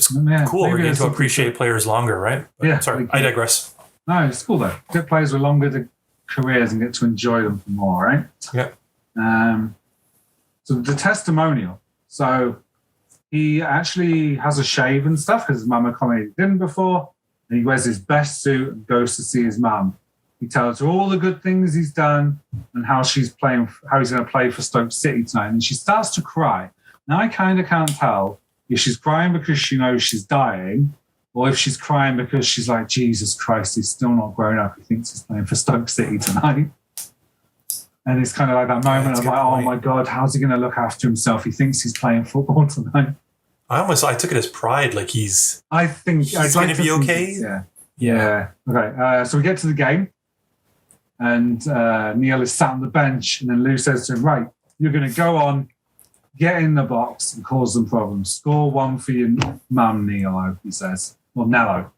cool. We're getting to appreciate players longer, right? But, sorry, I digress.
No, it's cool though. Get players with longer careers and get to enjoy them for more, right?
Yeah.
So the testimonial. So he actually has a shave and stuff because his mum accommodated him before. And he wears his best suit and goes to see his mum. He tells her all the good things he's done and how he's going to play for Stoke City tonight. And she starts to cry. Now I kind of can't tell if she's crying because she knows she's dying, or if she's crying because she's like, Jesus Christ, he's still not grown up. He thinks he's playing for Stoke City tonight. And it's kind of like that moment of like, oh my God, how's he going to look after himself? He thinks he's playing football tonight.
I took it as pride. Like
I think he's
going to be okay.
Yeah. Okay. So we get to the game, and Neil is sat on the bench, and then Lou says to him, right, you're going to go on, get in the box and cause them problems. Score one for your mum, Neil, he says. Or Nello.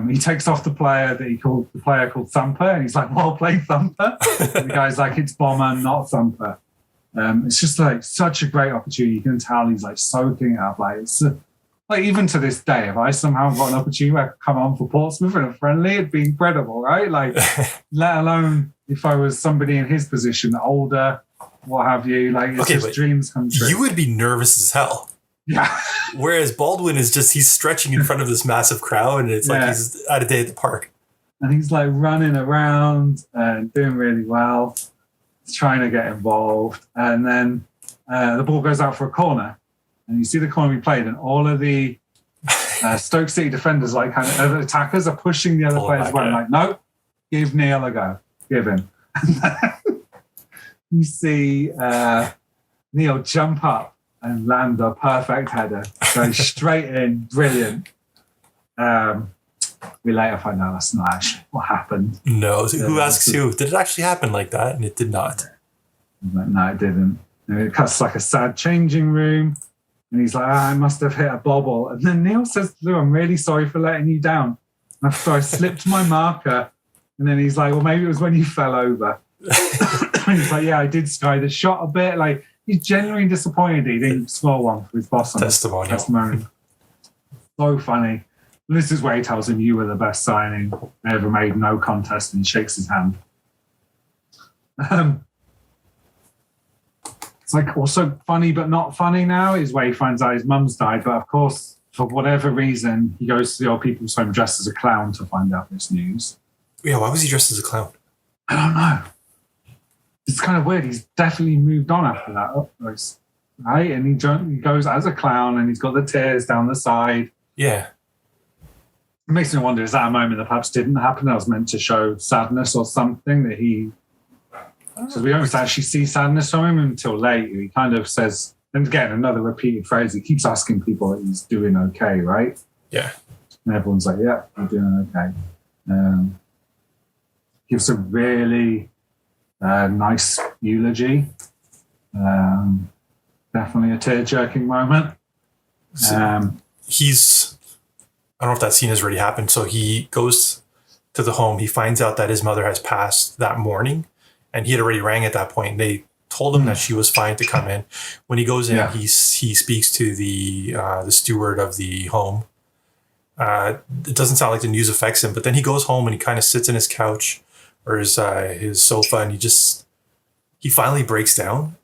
He takes off the player called Thumper, and he's like, well played, Thumper. And the guy's like, it's Bomber, not Thumper. It's just like such a great opportunity. You can tell he's like soaking it up. Like it's like even to this day, if I somehow got an opportunity where I could come on for Portsmouth in a friendly, it'd be incredible, right? Like, let alone if I was somebody in his position, older, what have you. Like, it's just dreams come true.
You would be nervous as hell.
Yeah.
Whereas Baldwin is just, he's stretching in front of this massive crowd, and it's like he's at a day at the park.
And he's like running around and doing really well. He's trying to get involved. And then the ball goes out for a corner. And you see the corner we played, and all of the Stoke City defenders, like kind of attackers, are pushing the other players away. Like, no, give Neil a go. Give him. And then you see Neil jump up and land a perfect header. Go straight in. Brilliant. We later find out that's not actually what happened.
No. Who asks who? Did it actually happen like that? And it did not.
No, it didn't. And it cuts like a sad changing room. And he's like, I must have hit a bobble. And then Neil says, Lou, I'm really sorry for letting you down. After I slipped my marker. And then he's like, well, maybe it was when you fell over. And he's like, yeah, I did sky the shot a bit. Like, he's genuinely disappointed he didn't score one for his boss. Testimonial. So funny. And this is where he tells him you were the best signing I ever made, no contest, and he shakes his hand. It's like also funny but not funny now is where he finds out his mum's died. But of course, for whatever reason, he goes to the old people's home dressed as a clown to find out this news.
Yeah, why was he dressed as a clown?
I don't know. It's kind of weird. He's definitely moved on after that, right? And he goes as a clown, and he's got the tears down the side.
Yeah.
It makes me wonder, is that a moment that perhaps didn't happen? That was meant to show sadness or something that he... So we don't actually see sadness from him until later. He kind of says, and again, another repeated phrase, he keeps asking people that he's doing okay, right?
Yeah.
And everyone's like, yeah, you're doing okay. Gives a really nice eulogy. Definitely a tear-jerking moment.
I don't know if that scene has already happened. So he goes to the home. He finds out that his mother has passed that morning, and he had already rang at that point. They told him that she was fine to come in. When he goes in, he speaks to the steward of the home. It doesn't sound like the news affects him, but then he goes home and he kind of sits in his couch or his sofa, and he finally breaks down.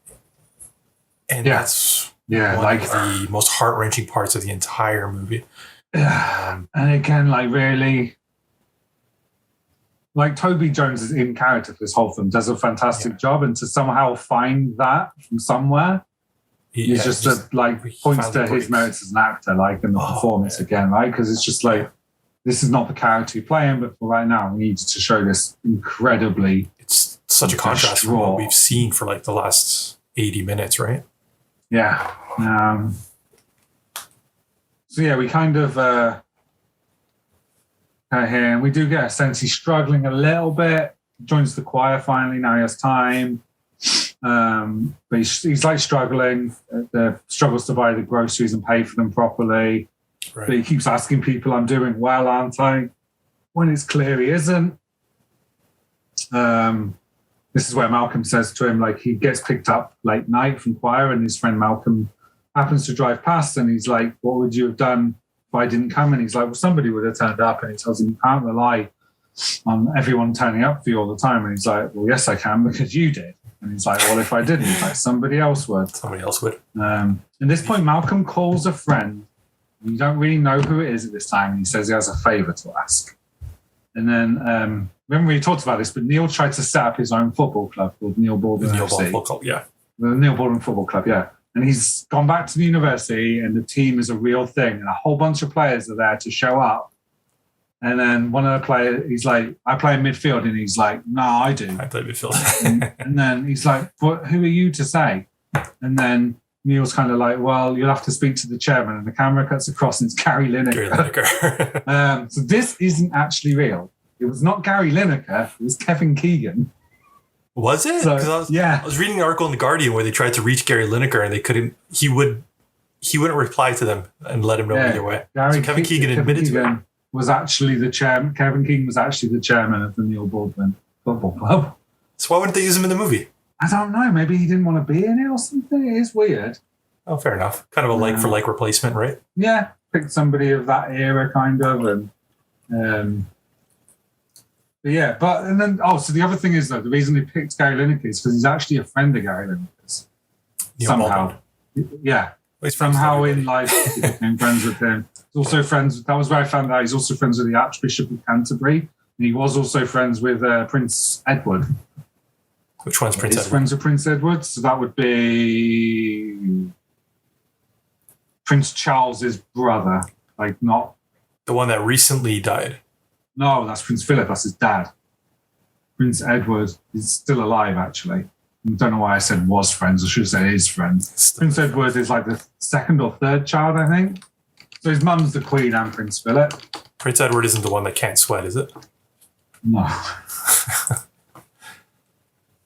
And that's one of the most heart-wrenching parts of the entire movie.
And again, like really, like Toby Jones is in character for this whole film, does a fantastic job, and to somehow find that from somewhere, he's just points to his merits as an actor, like, and the performance again, right? Because it's just like, this is not the character you're playing, but for right now, we need to show this incredibly.
It's such a contrast from what we've seen for like the last 80 minutes, right?
Yeah. So yeah, we kind of here, and we do get a sense he's struggling a little bit. Joins the choir finally. Now he has time, but he's like struggling. Struggles to buy the groceries and pay for them properly. Right. But he keeps asking people, "I'm doing well, aren't I?" When it's clear he isn't. This is where Malcolm says to him, like, he gets picked up late night from choir, and his friend Malcolm happens to drive past, and he's like, what would you have done if I didn't come? And he's like, well, somebody would have turned up. And he tells him, you can't rely on everyone turning up for you all the time. And he's like, well, yes, I can, because you did. And he's like, well, if I didn't, like, somebody else would. At this point, Malcolm calls a friend. You don't really know who it is at this time. And he says he has a favour to ask. And then, we haven't really talked about this, but Neil tried to set up his own football club called Neil Baldwin FC. The Neil Baldwin Football Club, yeah. And he's gone back to the university, and the team is a real thing. And a whole bunch of players are there to show up. And then one of the players, he's like, I play in midfield. And he's like, no, I do.
I play midfield.
and then he's like, who are you to say? And then Neil's kind of like, well, you'll have to speak to the chairman. And the camera cuts across, and it's Gary Lineker. So this isn't actually real. It was not Gary Lineker. It was Kevin Keegan.
Was it?
So,
I was reading an article in The Guardian where they tried to reach Gary Lineker, and they couldn't. He wouldn't reply to them and let him know either way. So Kevin Keegan admitted to it.
Was actually the chairman. Kevin Keegan was actually the chairman of the Neil Baldwin Football Club.
So why wouldn't they use him in the movie?
I don't know. Maybe he didn't want to be in it or something. It is weird.
Oh, fair enough. Kind of a like for like replacement, right?
Yeah, picked somebody of that era, kind of, and. So the other thing is, though, the reason he picked Gary Lineker is because he's actually a friend of Gary Lineker's.
Somehow.
Yeah. Somehow in life, he became friends with him. He's also friends. That was where I found out he's also friends with the Archbishop of Canterbury. And he was also friends with Prince Edward.
Which one's Prince Edward?
He's friends with Prince Edward. So that would be Prince Charles's brother. Like, not
the one that recently died.
No, that's Prince Philip. That's his dad. Prince Edward is still alive, actually. I don't know why I said was friends. I should say is friends. Prince Edward is like the second or third child, I think. So his mum's the Queen and Prince Philip.
Prince Edward isn't the one that can't sweat, is it?
No.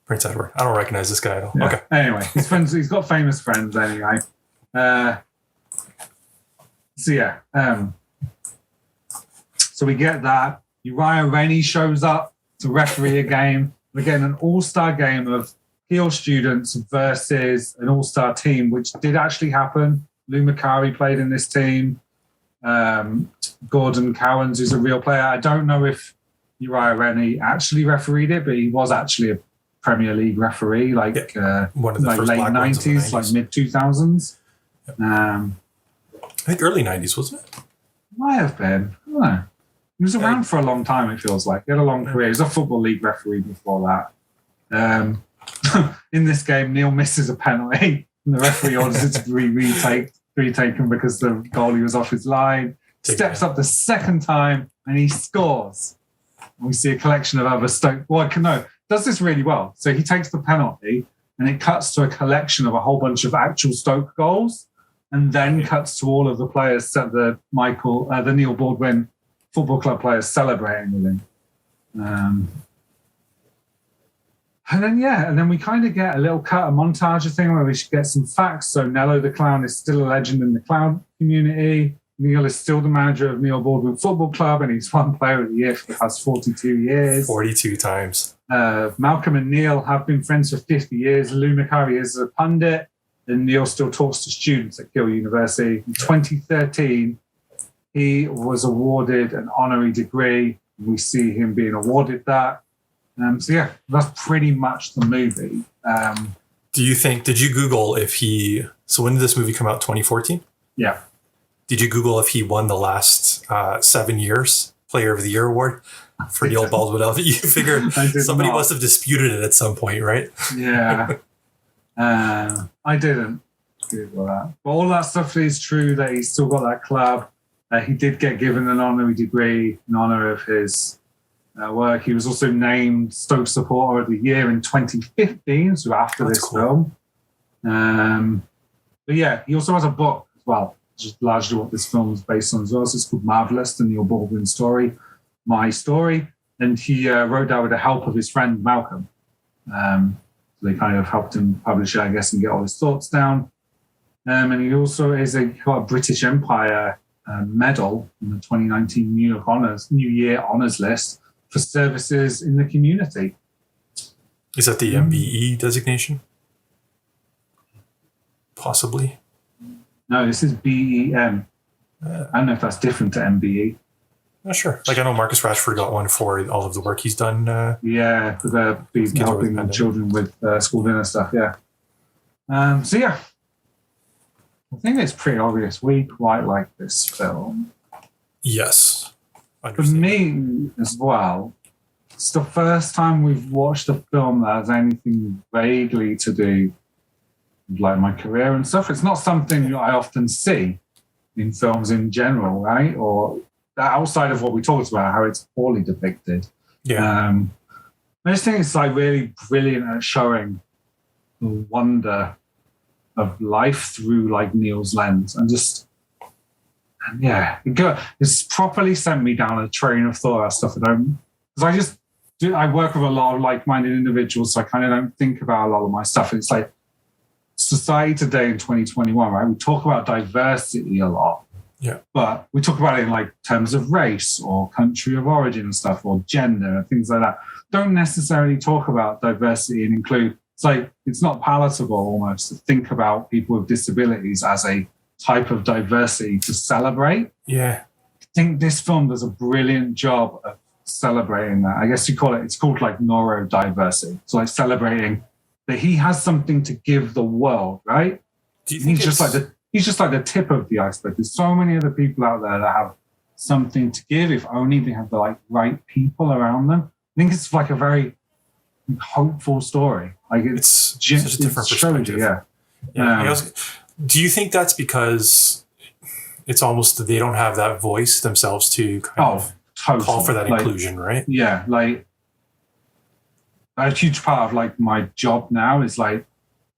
Prince Edward. I don't recognize this guy at all.
Yeah.
Okay.
Anyway, his friends. He's got famous friends anyway. So we get that. Uriah Rennie shows up to referee a game. We're getting an all-star game of Peel students versus an all-star team, which did actually happen. Lou Macari played in this team. Gordon Cowans, who's a real player. I don't know if Uriah Rennie actually refereed it, but he was actually a Premier League referee, one of the
first
late
black ones in the
90s, like mid-2000s.
I think early 90s, wasn't it?
Might have been. I don't know. He was around for a long time, it feels like. He had a long career. He was a Football League referee before that. In this game, Neil misses a penalty, and the referee orders it to be retaken because the goalie was off his line. Steps up the second time, and he scores. And we see a collection of other Stoke... does this really well. So he takes the penalty, and it cuts to a collection of a whole bunch of actual Stoke goals, and then cuts to all of the players, the Neil Baldwin Football Club players celebrating with him. And then we kind of get a little a montage thing where we should get some facts. So Nello the Clown is still a legend in the clown community. Neil is still the manager of Neil Baldwin Football Club, and he's won Player of the Year for the past 42 years.
42 times.
Malcolm and Neil have been friends for 50 years. Lou Macari is a pundit, and Neil still talks to students at Keele University. In 2013, he was awarded an honorary degree. We see him being awarded that. That's pretty much the movie.
Did you Google so when did this movie come out, 2014?
Yeah.
Did you Google if he won the last 7 years Player of the Year award for Neil Baldwin FC? You figure somebody must have disputed it at some point, right?
Yeah. I didn't Google that. But all that stuff is true, that he's still got that club. He did get given an honorary degree in honor of his work. He was also named Stoke Supporter of the Year in 2015, so after this film. But yeah, he also has a book as well, which is largely what this film is based on as well. So it's called Marvellous, the Neil Baldwin story, my story. And he wrote that with the help of his friend Malcolm. So they kind of helped him publish it, I guess, and get all his thoughts down. And he also got a British Empire medal in the 2019 New Year Honours list for services in the community.
Is that the MBE designation? Possibly.
No, this is BEM. I don't know if that's different to MBE.
Not sure. Like, I know Marcus Rashford got one for all of the work he's done.
For helping children with school dinner stuff, yeah. I think it's pretty obvious we quite like this film.
Yes.
For me as well, it's the first time we've watched a film that has anything vaguely to do with like my career and stuff. It's not something that I often see in films in general, right? Or outside of what we talked about, how it's poorly depicted.
Yeah.
I just think it's like really brilliant at showing the wonder of life through like Neil's lens, it's properly sent me down a train of thought about stuff because I work with a lot of like-minded individuals, so I kind of don't think about a lot of my stuff. It's like society today in 2021, right? We talk about diversity a lot, but we talk about it in like terms of race or country of origin and stuff, or gender and things like that. Don't necessarily talk about diversity and include. It's like it's not palatable almost to think about people with disabilities as a type of diversity to celebrate.
Yeah.
I think this film does a brilliant job of celebrating that. I guess it's called like neurodiversity. So like celebrating that he has something to give the world, right?
Do you think
he's just like he's just like the tip of the iceberg. There's so many other people out there that have something to give if only they have the like right people around them. I think it's like a very hopeful story. Like it's
such a different perspective. Do you think that's because it's almost they don't have that voice themselves to kind of
totally
call for that inclusion, right?
Yeah, like a huge part of like my job now is like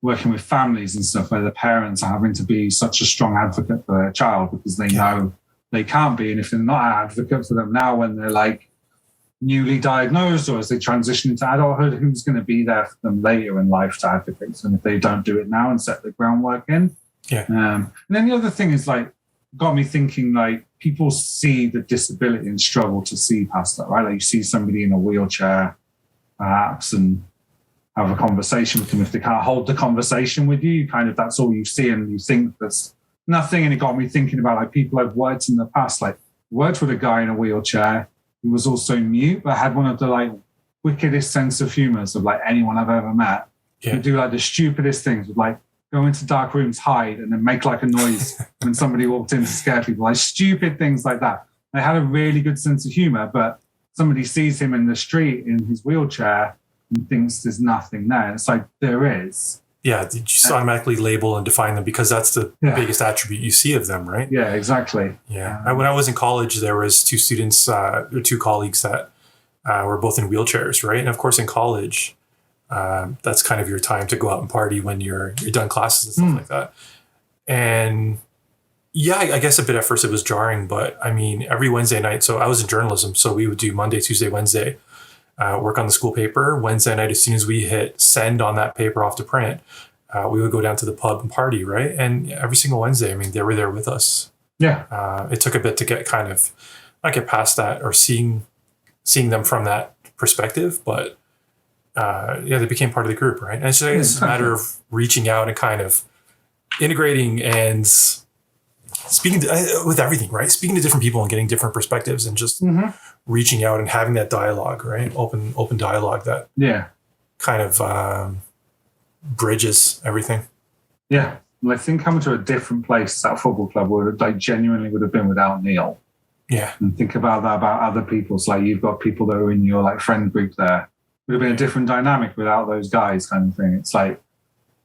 working with families and stuff where the parents are having to be such a strong advocate for their child because they know they can't be. And if they're not an advocate for them now when they're like newly diagnosed or as they transition into adulthood, who's going to be there for them later in life to advocate? And if they don't do it now and set the groundwork in. Yeah. And then the other thing is like, got me thinking like people see the disability and struggle to see past that, right? Like you see somebody in a wheelchair perhaps and have a conversation with them. If they can't hold the conversation with you, kind of that's all you see and you think there's nothing. And it got me thinking about like people I've worked in the past, like worked with a guy in a wheelchair who was also mute, but had one of the like wickedest sense of humors of like anyone I've ever met. Who do like the stupidest things with like go into dark rooms, hide, and then make like a noise when somebody walked in to scare people, like stupid things like that. They had a really good sense of humor, but somebody sees him in the street in his wheelchair and thinks there's nothing there. And it's like, there is.
Yeah, you just automatically label and define them because that's the biggest attribute you see of them, right?
Yeah, exactly.
Yeah. When I was in college, there was two students or two colleagues that were both in wheelchairs, right? And of course, in college, that's kind of your time to go out and party when you're done classes and stuff like that. And yeah, I guess a bit at first it was jarring, but I mean, every Wednesday night, so I was in journalism, so we would do Monday, Tuesday, Wednesday, work on the school paper. Wednesday night, as soon as we hit send on that paper off to print, we would go down to the pub and party, right? And every single Wednesday, I mean, they were there with us. Yeah. It took a bit to get kind of, not get past that or seeing them from that perspective, but they became part of the group, right? And it's just a matter of reaching out and kind of integrating and speaking with everything, right? Speaking to different people and getting different perspectives and just reaching out and having that dialogue, right? Open dialogue that kind of bridges everything.
Yeah. Well, I think coming to a different place at a football club would like genuinely would have been without Neil. Yeah. And think about that about other people. So like you've got people that are in your like friend group there. Would have been a different dynamic without those guys kind of thing. It's like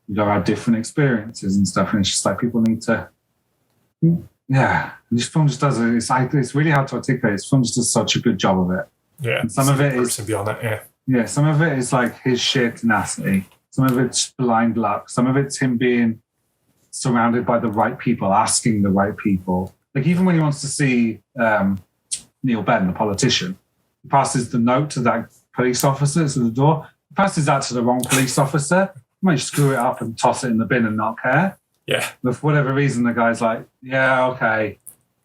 you go have different experiences and stuff. And it's just like people need to this film just does it. It's really hard to articulate. This film just does such a good job of it. Yeah. And some of it is
beyond that,
some of it is like his sheer tenacity. Some of it's blind luck. Some of it's him being surrounded by the right people, asking the right people. Like even when he wants to see Neil Benn, the politician, he passes the note to that police officer at the door. He passes that to the wrong police officer. He might screw it up and toss it in the bin and not care. Yeah. But for whatever reason, the guy's like, yeah, okay.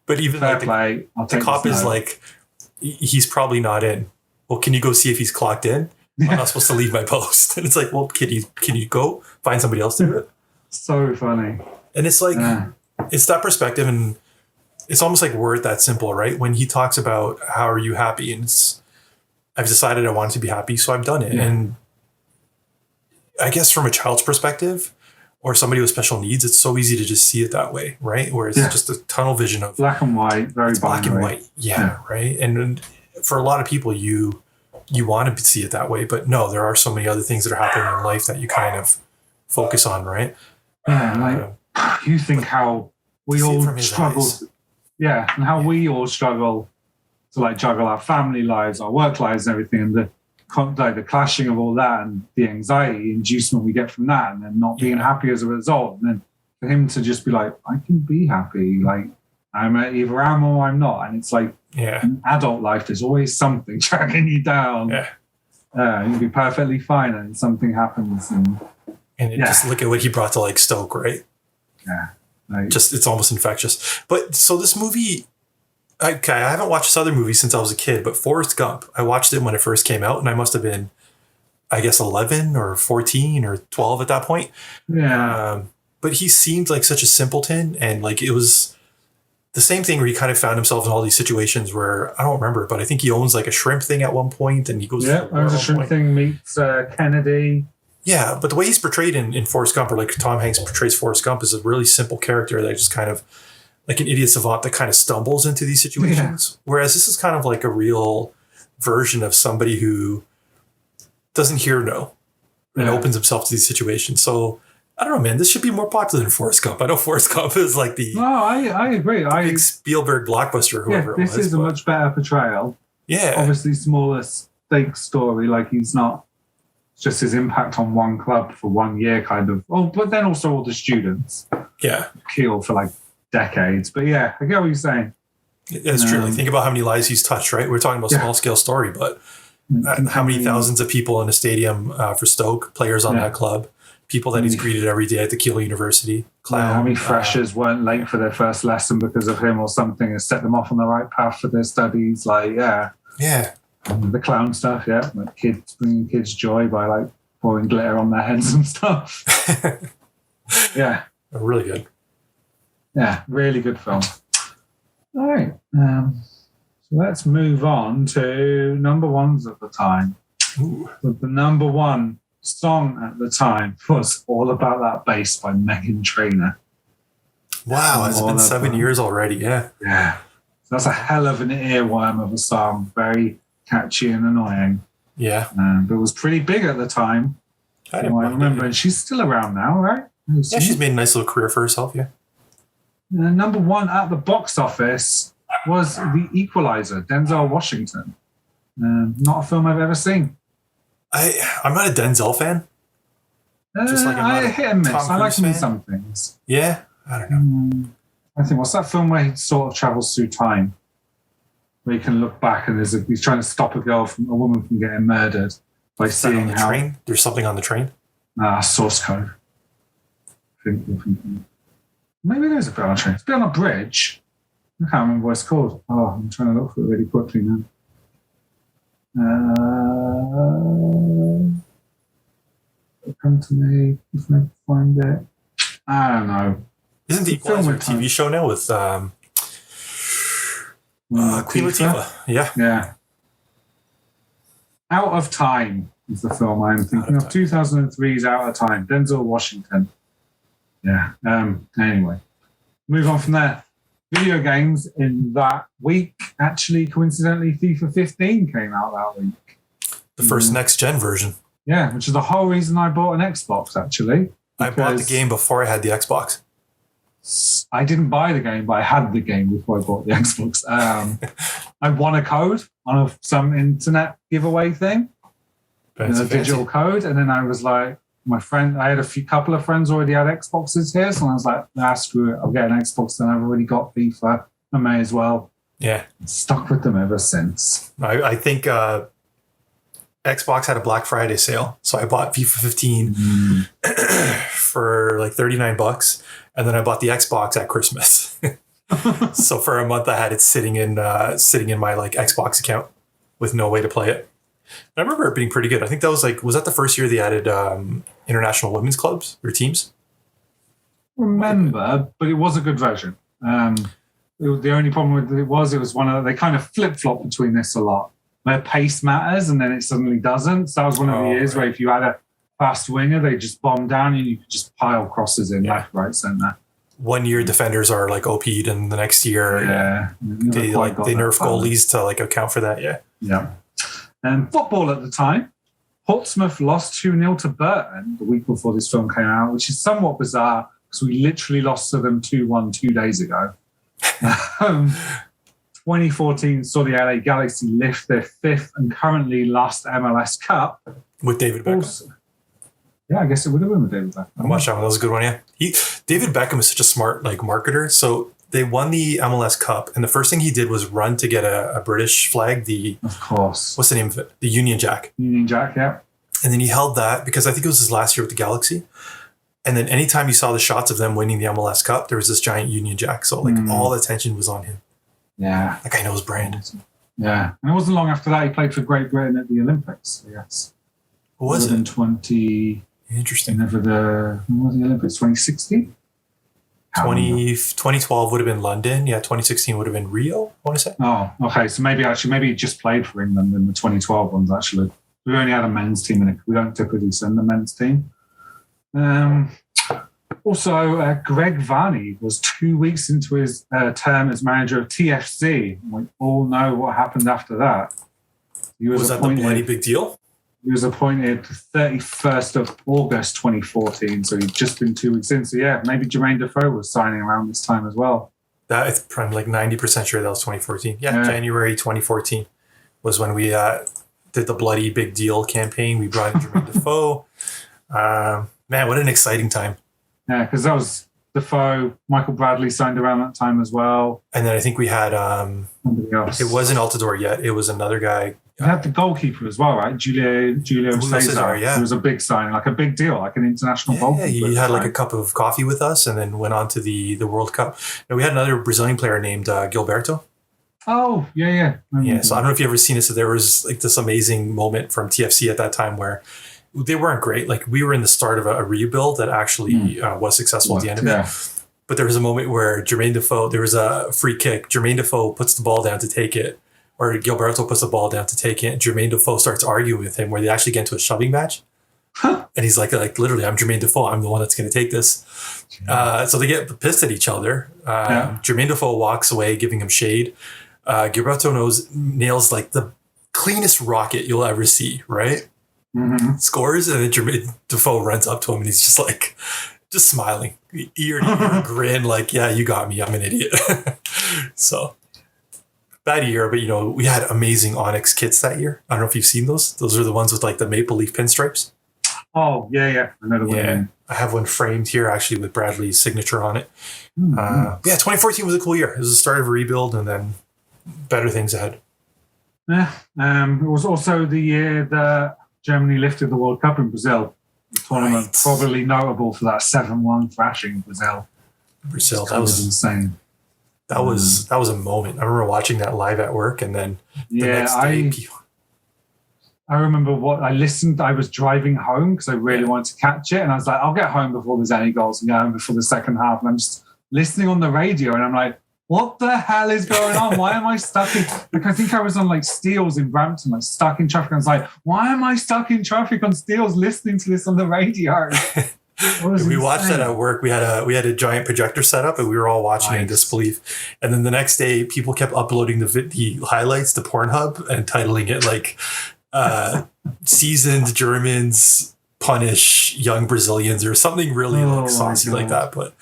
But even like the cop is like, he's probably not in. Well, can you go see if he's clocked in? I'm not supposed to leave my post. And it's like, well, can you go find somebody else to do it?
So funny.
And it's like, it's that perspective. And it's almost like word that simple, right? When he talks about how are you happy? And I've decided I want to be happy, so I've done it. Yeah. And I guess from a child's perspective or somebody with special needs, it's so easy to just see it that way, right? Where it's just a tunnel vision of
black and white, very
black and white. Yeah, right. And for a lot of people, you want to see it that way, but no, there are so many other things that are happening in life that you kind of focus on, right?
Yeah, like you think how we all struggle. Yeah, and how we all struggle to like juggle our family lives, our work lives, and everything, and the clashing of all that, and the anxiety inducement we get from that, and then not being happy as a result. And then for him to just be like, I can be happy, like I'm either am or I'm not. And it's like in adult life, there's always something dragging you down. You'll be perfectly fine, and something happens, and
just look at what he brought to like Stoke, right?
Yeah,
it's almost infectious. But so this movie. Okay, I haven't watched this other movie since I was a kid, but Forrest Gump, I watched it when it first came out, and I must have been, I guess, 11 or 14 or 12 at that point.
Yeah.
But he seemed like such a simpleton, and like it was the same thing where he kind of found himself in all these situations where, I don't remember, but I think he owns like a shrimp thing at one point, and he goes...
Yeah, owns a shrimp thing, meets Kennedy.
Yeah, but the way he's portrayed in Forrest Gump, or like Tom Hanks portrays Forrest Gump, is a really simple character that just kind of like an idiot savant that kind of stumbles into these situations. Yeah. Whereas this is kind of like a real version of somebody who doesn't hear no and opens himself to these situations. So I don't know, man, this should be more popular than Forrest Gump. I know Forrest Gump is like the
I agree.
Big Spielberg blockbuster, or whoever
this is a much better portrayal.
Yeah.
Obviously smaller stake story, like he's not just his impact on one club for 1 year kind of. Oh, but then also all the students.
Yeah.
Killed for like decades. But yeah, I get what you're saying.
It's true. Like, think about how many lives he's touched, right? We're talking about small scale story, but how many thousands of people in a stadium for Stoke, players on that club, people that he's greeted every day at the Keele University.
How many freshers weren't late for their first lesson because of him or something and set them off on the right path for their studies? Like, yeah. The clown stuff, like kids bringing kids joy by like pouring glitter on their heads and stuff.
Really good.
Yeah, really good film. All right, so let's move on to number ones at the time. The number one song at the time was All About That Bass by Meghan Trainor.
Wow, it's been 7 years already. Yeah.
So that's a hell of an earworm of a song. Very catchy and annoying.
Yeah.
But it was pretty big at the time. I remember. And she's still around now, right?
Yeah, she's made a nice little career for herself, yeah.
Number one at the box office was The Equalizer, Denzel Washington. Not a film I've ever seen.
I'm not a Denzel fan. Just like
I hit and miss. I like him in some things.
Yeah, I don't know.
I think, what's that film where he sort of travels through time? Where you can look back and he's trying to stop a woman from getting murdered by seeing how...
train? There's something on the train?
Source Code. Maybe there's a bit on a train. It's a bit on a bridge. I can't remember what it's called. Oh, I'm trying to look for it really quickly now. Come to me if I can find it. I don't know.
Isn't the Equalizer a TV show now with Queen Latifah?
Yeah. Out of Time is the film I'm thinking of. 2003's Out of Time. Denzel Washington. Yeah. Anyway, move on from there. Video games in that week. Actually, coincidentally, FIFA 15 came out that week.
The first next-gen version.
Yeah, which is the whole reason I bought an Xbox, actually.
I bought the game before I had the Xbox.
I didn't buy the game, but I had the game before I bought the Xbox. I won a code on some internet giveaway thing. A digital code. And then I was like, I had couple of friends already had Xboxes here. So I was like, screw it. I'll get an Xbox. Then I've already got FIFA. I may as well. Yeah. Stuck with them ever since.
I think Xbox had a Black Friday sale. So I bought FIFA 15 for like $39. And then I bought the Xbox at Christmas. So for a month I had it sitting in my like Xbox account with no way to play it. And I remember it being pretty good. I think that was that the first year they added international women's clubs or teams?
Remember, but it was a good version. The only problem with it was one of they kind of flip-flop between this a lot. Where pace matters and then it suddenly doesn't. So that was one of the years where if you had a fast winger, they just bomb down and you could just pile crosses in left, right, centre. 1 year defenders are like OP'd and the next year they nerf goalies to like account for that. Yeah. And football at the time, Portsmouth lost 2-0 to Burton the week before this film came out, which is somewhat bizarre because we literally lost to them 2-1 2 days ago. 2014 saw the LA Galaxy lift their fifth and currently last MLS Cup.
With David Beckham.
Yeah, I guess it would have been with David Beckham.
I watched that one. That was a good one, yeah. David Beckham is such a smart like marketer. So they won the MLS Cup, and the first thing he did was run to get a British flag.
Of course.
What's the name of it? The Union Jack.
Union Jack, yeah.
And then he held that because I think it was his last year with the Galaxy. And then anytime you saw the shots of them winning the MLS Cup, there was this giant Union Jack. So like all the attention was on him. Yeah. That guy knows brand.
Yeah. And it wasn't long after that he played for Great Britain at the Olympics, yes.
What was it?
In 20...
Interesting.
When was the Olympics? 2016?
2012 would have been London. Yeah, 2016 would have been Rio, I want to say.
Oh, okay. So maybe he just played for England in the 2012 ones, actually. We only had a men's team in it. We don't typically send the men's team. Also, Greg Varney was 2 weeks into his term as manager of TFC. We all know what happened after that. He was
that the bloody big deal?
He was appointed 31st of August 2014, so he'd just been 2 weeks in. So, yeah, maybe Jermaine Defoe was signing around this time as well.
I'm like 90% sure that was 2014. Yeah, January 2014 was when we did the bloody big deal campaign. We brought in Jermaine Defoe. Man, what an exciting time.
Yeah, because that was Defoe. Michael Bradley signed around that time as well.
And then I think we had...
somebody else.
It wasn't Altidore yet. It was another guy.
We had the goalkeeper as well, right? Julio Cesar.
Yeah.
It was a big signing, like a big deal, like an international goalkeeper.
Yeah, he had like a cup of coffee with us and then went on to the World Cup. And we had another Brazilian player named Gilberto.
Oh, yeah.
Yeah, so I don't know if you've ever seen it. So there was like this amazing moment from TFC at that time where they weren't great. Like we were in the start of a rebuild that actually was successful at the end of it. But there was a moment where Jermaine Defoe, there was a free kick. Jermaine Defoe puts the ball down to take it. Or Gilberto puts the ball down to take it. And Jermaine Defoe starts arguing with him where they actually get into a shoving match. And he's like literally, I'm Jermaine Defoe. I'm the one that's going to take this. So they get pissed at each other. Jermaine Defoe walks away, giving him shade. Gilberto nails like the cleanest rocket you'll ever see, right? Mm-hmm. Scores, and then Jermaine Defoe runs up to him and he's just like, just smiling, ear to ear grin, like, yeah, you got me, I'm an idiot. So bad year, but we had amazing Onyx kits that year. I don't know if you've seen those. Those are the ones with like the maple leaf pinstripes.
Oh, yeah. Another one.
Yeah, I have one framed here actually with Bradley's signature on it. Mm-hmm. 2014 was a cool year. It was the start of a rebuild and then better things ahead.
Yeah. It was also the year that Germany lifted the World Cup in Brazil. The tournament, probably notable for that 7-1 thrashing Brazil.
That was
insane.
That was a moment. I remember watching that live at work, and then the next day,
I remember I listened. I was driving home because I really wanted to catch it, and I was like, "I'll get home before there's any goals and get home before the second half." And I'm just listening on the radio, and I'm like, "What the hell is going on? Why am I stuck in?" Like, I think I was on like Steels in Brampton, like stuck in traffic. I was like, "Why am I stuck in traffic on Steels listening to this on the radio?"
We watched that at work. We had a giant projector set up, and we were all watching in disbelief. And then the next day, people kept uploading the highlights to Pornhub and titling it like "Seasoned Germans Punish Young Brazilians" or something really like saucy like that. But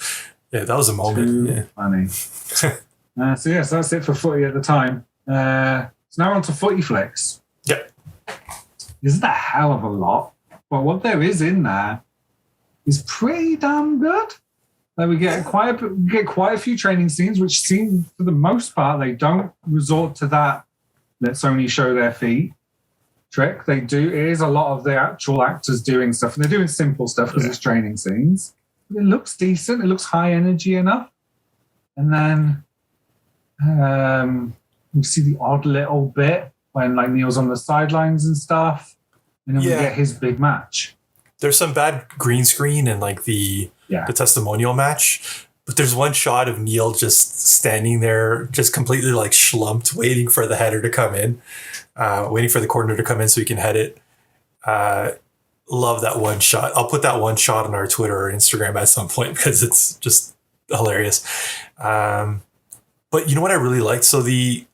yeah, that was a moment.
Funny. So that's it for footy at the time. So now on to Footy Flicks.
Yep.
Isn't a hell of a lot, but what there is in there is pretty damn good. Like we get quite a few training scenes, which seem for the most part they don't resort to that let's only show their feet trick. They do. It is a lot of the actual actors doing stuff, and they're doing simple stuff because it's training scenes. But it looks decent. It looks high energy enough. And then we see the odd little bit when like Neil's on the sidelines and stuff, and then we get his big match.
There's some bad green screen in like the testimonial match, but there's one shot of Neil just standing there, just completely like schlumped, waiting for the header to come in, waiting for the corner to come in so he can head it. Love that one shot. I'll put that one shot on our Twitter or Instagram at some point because it's just hilarious. But you know what I really liked? So the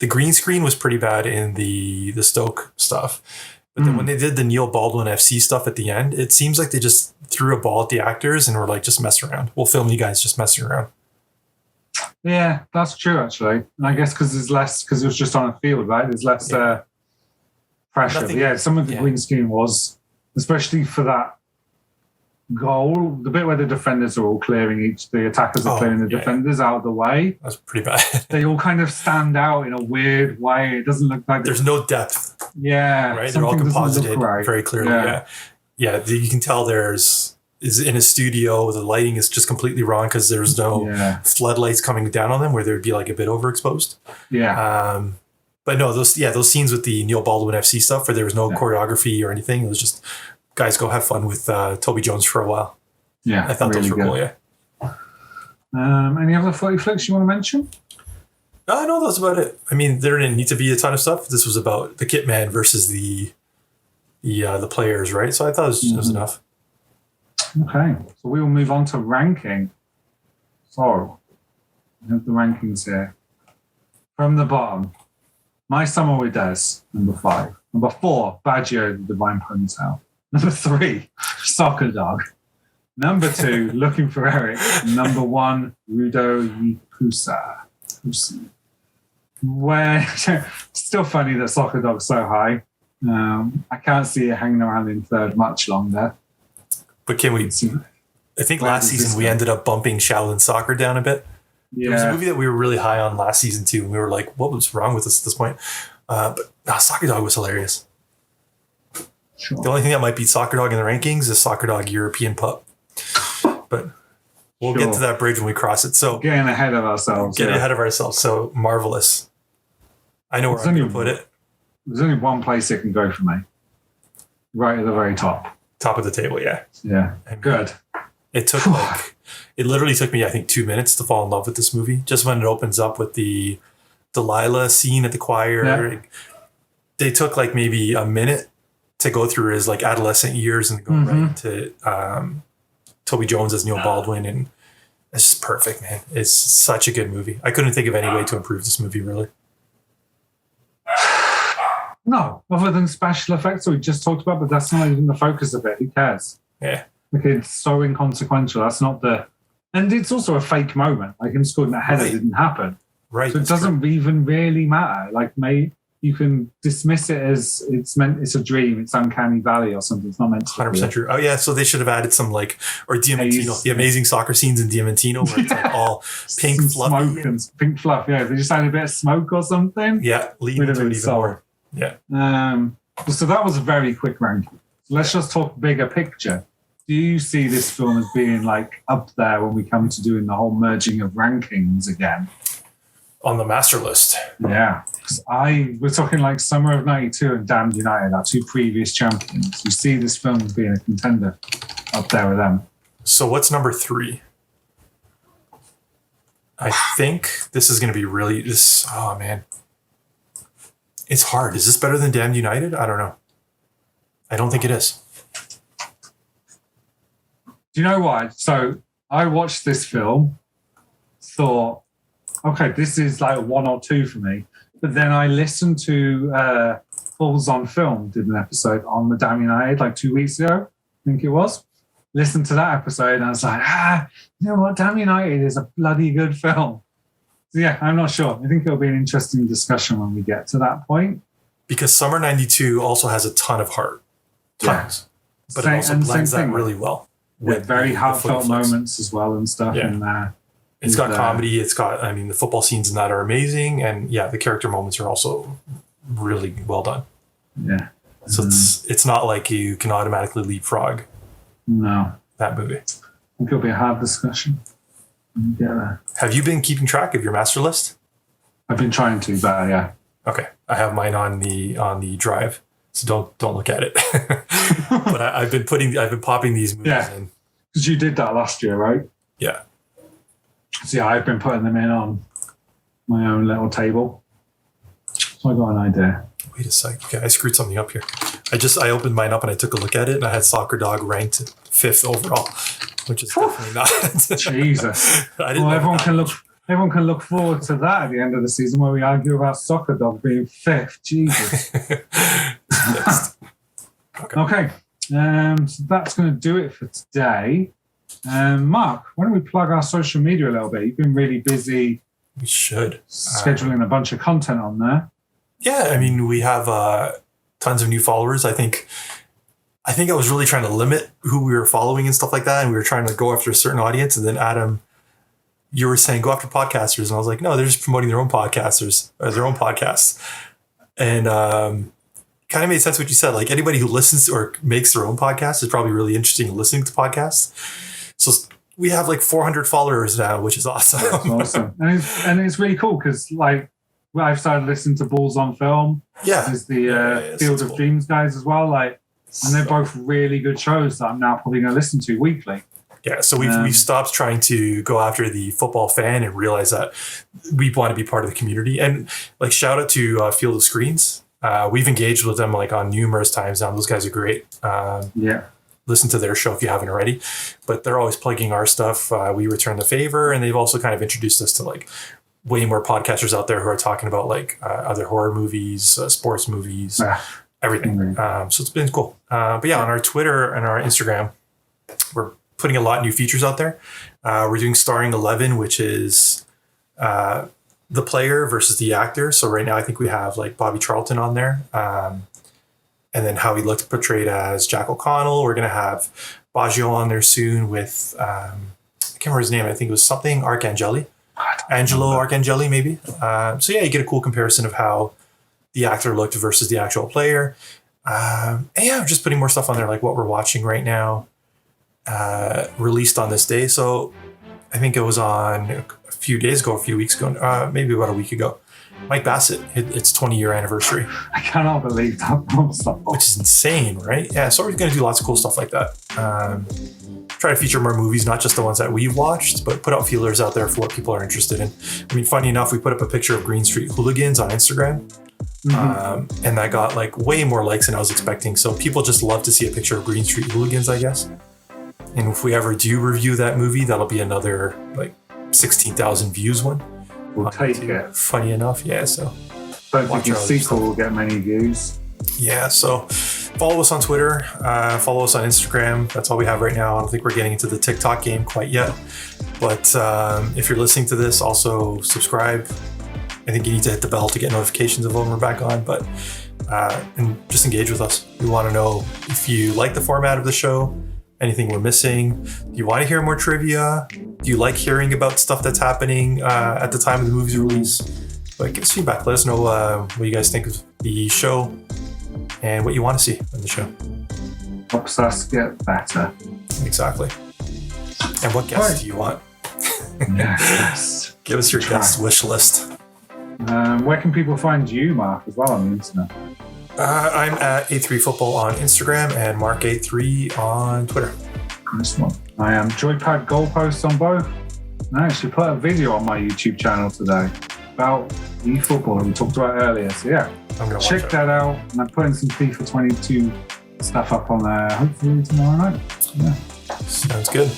green screen was pretty bad in the Stoke stuff. But then when they did the Neil Baldwin FC stuff at the end, it seems like they just threw a ball at the actors and were like, just mess around. We'll film you guys just messing around.
Yeah, that's true, actually. And I guess because it was just on a field, right? There's less pressure. Some of the green screen was, especially for that goal, the bit where the defenders are all clearing the attackers are clearing the defenders out of the way.
That's pretty bad.
They all kind of stand out in a weird way. It doesn't look like
there's no depth.
Yeah.
Right? They're all composited very clearly. Yeah. You can tell is in a studio, the lighting is just completely wrong because there's no floodlights coming down on them where they'd be like a bit overexposed.
Yeah.
But no, those scenes with the Neil Baldwin FC stuff where there was no choreography or anything, it was just guys go have fun with Toby Jones for a while.
Yeah.
I thought really those were cool,
Any other Footy Flicks you want to mention?
No, that's about it. I mean, there didn't need to be a ton of stuff. This was about the Kit Man versus the the players, right? So I thought it was enough.
Okay, so we will move on to ranking. So, we have the rankings here. From the bottom, My Summer with Des, number 5. Number 4, Baggio, the Divine Ponytail. Number 3, Soccer Dog. Number 2, Looking for Eric. Number 1, Rudo Yipusa. Where still funny that Soccer Dog's so high. I can't see it hanging around in third much longer.
But can we? I think last season we ended up bumping Shaolin Soccer down a bit. Yeah. There was a movie that we were really high on last season too, and we were like, "What was wrong with us at this point?" But Soccer Dog was hilarious. Sure. The only thing that might beat Soccer Dog in the rankings is Soccer Dog European Pup. But we'll get to that bridge when we cross it. So
getting ahead of ourselves.
Ahead of ourselves. So Marvellous. I know where I'm going to put it.
There's only one place it can go for me. Right at the very top.
Top of the table, yeah.
Yeah. Good.
It literally took me, I think, 2 minutes to fall in love with this movie. Just when it opens up with the Delilah scene at the choir. Yeah. They took like maybe a minute to go through his like adolescent years and go right to Toby Jones as Neil Baldwin. And it's just perfect, man. It's such a good movie. I couldn't think of any way to improve this movie, really.
No, other than special effects we just talked about, but that's not even the focus of it. Who cares?
Yeah.
Like, it's so inconsequential. That's not and it's also a fake moment. Like him scoring that header didn't happen.
Right.
So it doesn't even really matter. Like, you can dismiss it as it's a dream, it's uncanny valley or something. It's not meant to
100% true. Oh yeah, so they should have added some or Diamantino, the amazing soccer scenes in Diamantino where it's like all pink fluff.
Smoke and pink fluff, yeah. They just added a bit of smoke or something.
Yeah, lean into it even more. Yeah.
So that was a very quick ranking. So let's just talk bigger picture. Do you see this film as being like up there when we come to doing the whole merging of rankings again?
On the master list.
Yeah. We're talking like Summer of 92 and Damned United, our 2 previous champions. You see this film as being a contender up there with them.
So what's number 3? I think this is going to be oh man. It's hard. Is this better than Damned United? I don't know. I don't think it is.
Do you know why? So I watched this film, thought, okay, this is like 1 or 2 for me. But then I listened to Balls on Film, did an episode on the Damned United like 2 weeks ago, I think it was. Listened to that episode and I was like, you know what? Damned United is a bloody good film. So yeah, I'm not sure. I think it'll be an interesting discussion when we get to that point.
Because Summer 92 also has a ton of heart. Tons. Yeah. But it also blends that really well.
With very heartfelt moments as well and stuff in there.
It's got comedy. It's got, the football scenes in that are amazing. And yeah, the character moments are also really well done.
Yeah.
So it's not like you can automatically leapfrog.
No.
That movie. I
think it'll be a hard discussion. Yeah.
Have you been keeping track of your master list?
I've been trying to, but yeah.
Okay. I have mine on the drive. So don't look at it. But I've been popping these movies in.
Because you did that last year, right?
Yeah.
So yeah, I've been putting them in on my own little table. So I got an idea.
Wait a sec. Okay, I screwed something up here. I opened mine up and I took a look at it and I had Soccer Dog ranked 5th overall, which is definitely not.
Jesus. Everyone can look forward to that at the end of the season where we argue about Soccer Dog being 5th. Jesus. Okay. So that's going to do it for today. Mark, why don't we plug our social media a little bit? You've been really busy.
We should.
Scheduling a bunch of content on there.
Yeah, we have tons of new followers. I think I was really trying to limit who we were following and stuff like that, and we were trying to go after a certain audience. And then Adam, you were saying go after podcasters, and I was like, no, they're just promoting their own podcasters or their own podcasts. And kind of made sense what you said. Like anybody who listens or makes their own podcast is probably really interested in listening to podcasts. So we have like 400 followers now, which is awesome.
That's awesome. And it's really cool because like I've started listening to Balls on Film.
Yeah.
There's the Field of Dreams guys as well. And they're both really good shows that I'm now probably going to listen to weekly.
Yeah, so we've stopped trying to go after the football fan and realize that we want to be part of the community. And like shout out to Field of Screens. We've engaged with them like on numerous times now. Those guys are great. Listen to their show if you haven't already, but they're always plugging our stuff. We return the favor, and they've also kind of introduced us to like way more podcasters out there who are talking about like other horror movies, sports movies, everything. So it's been cool. But yeah, on our Twitter and our Instagram, we're putting a lot of new features out there. We're doing Starring 11, which is the player versus the actor. So right now, I think we have like Bobby Charlton on there. And then how he looked portrayed as Jack O'Connell. We're going to have Baggio on there soon with, I can't remember his name. I think it was something Arcangeli. Angelo Arcangeli, maybe. So yeah, you get a cool comparison of how the actor looked versus the actual player. And yeah, just putting more stuff on there, like what we're watching right now, released on this day. So I think it was on a few weeks ago, maybe about a week ago. Mike Bassett, its 20-year anniversary.
I cannot believe that.
Which is insane, right? Yeah, so we're going to do lots of cool stuff like that. Try to feature more movies, not just the ones that we've watched, but put out feelers out there for what people are interested in. I mean, funny enough, we put up a picture of Green Street Hooligans on Instagram. And that got like way more likes than I was expecting. So people just love to see a picture of Green Street Hooligans, I guess. And if we ever do review that movie, that'll be another like 16,000 views one.
We'll take it.
Funny enough, yeah. So
don't think the sequel will get many views.
Yeah, so follow us on Twitter, follow us on Instagram. That's all we have right now. I don't think we're getting into the TikTok game quite yet. But if you're listening to this, also subscribe. I think you need to hit the bell to get notifications of when we're back on. But and just engage with us. We want to know if you like the format of the show, anything we're missing. Do you want to hear more trivia? Do you like hearing about stuff that's happening at the time of the movie's release? Like, give us feedback. Let us know what you guys think of the show and what you want to see in the show.
Helps us get better.
Exactly. And what guests do you want?
Yes.
Give us your guest wish list.
Where can people find you, Mark, as well on the internet?
I'm at A3Football on Instagram and Mark83 on Twitter.
This one. I am Joypad Goalposts on both. I actually put a video on my YouTube channel today about eFootball that we talked about earlier. So yeah, check that out. And I'm putting some FIFA 22 stuff up on there hopefully tomorrow night. Yeah.
Sounds good.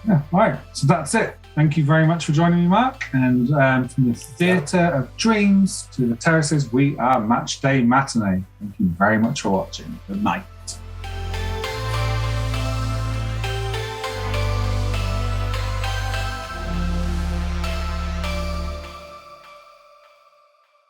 Yeah, all right. So that's it. Thank you very much for joining me, Mark. And from the Theatre of Dreams to the Terraces, we are Matchday Matinee. Thank you very much for watching. Good night.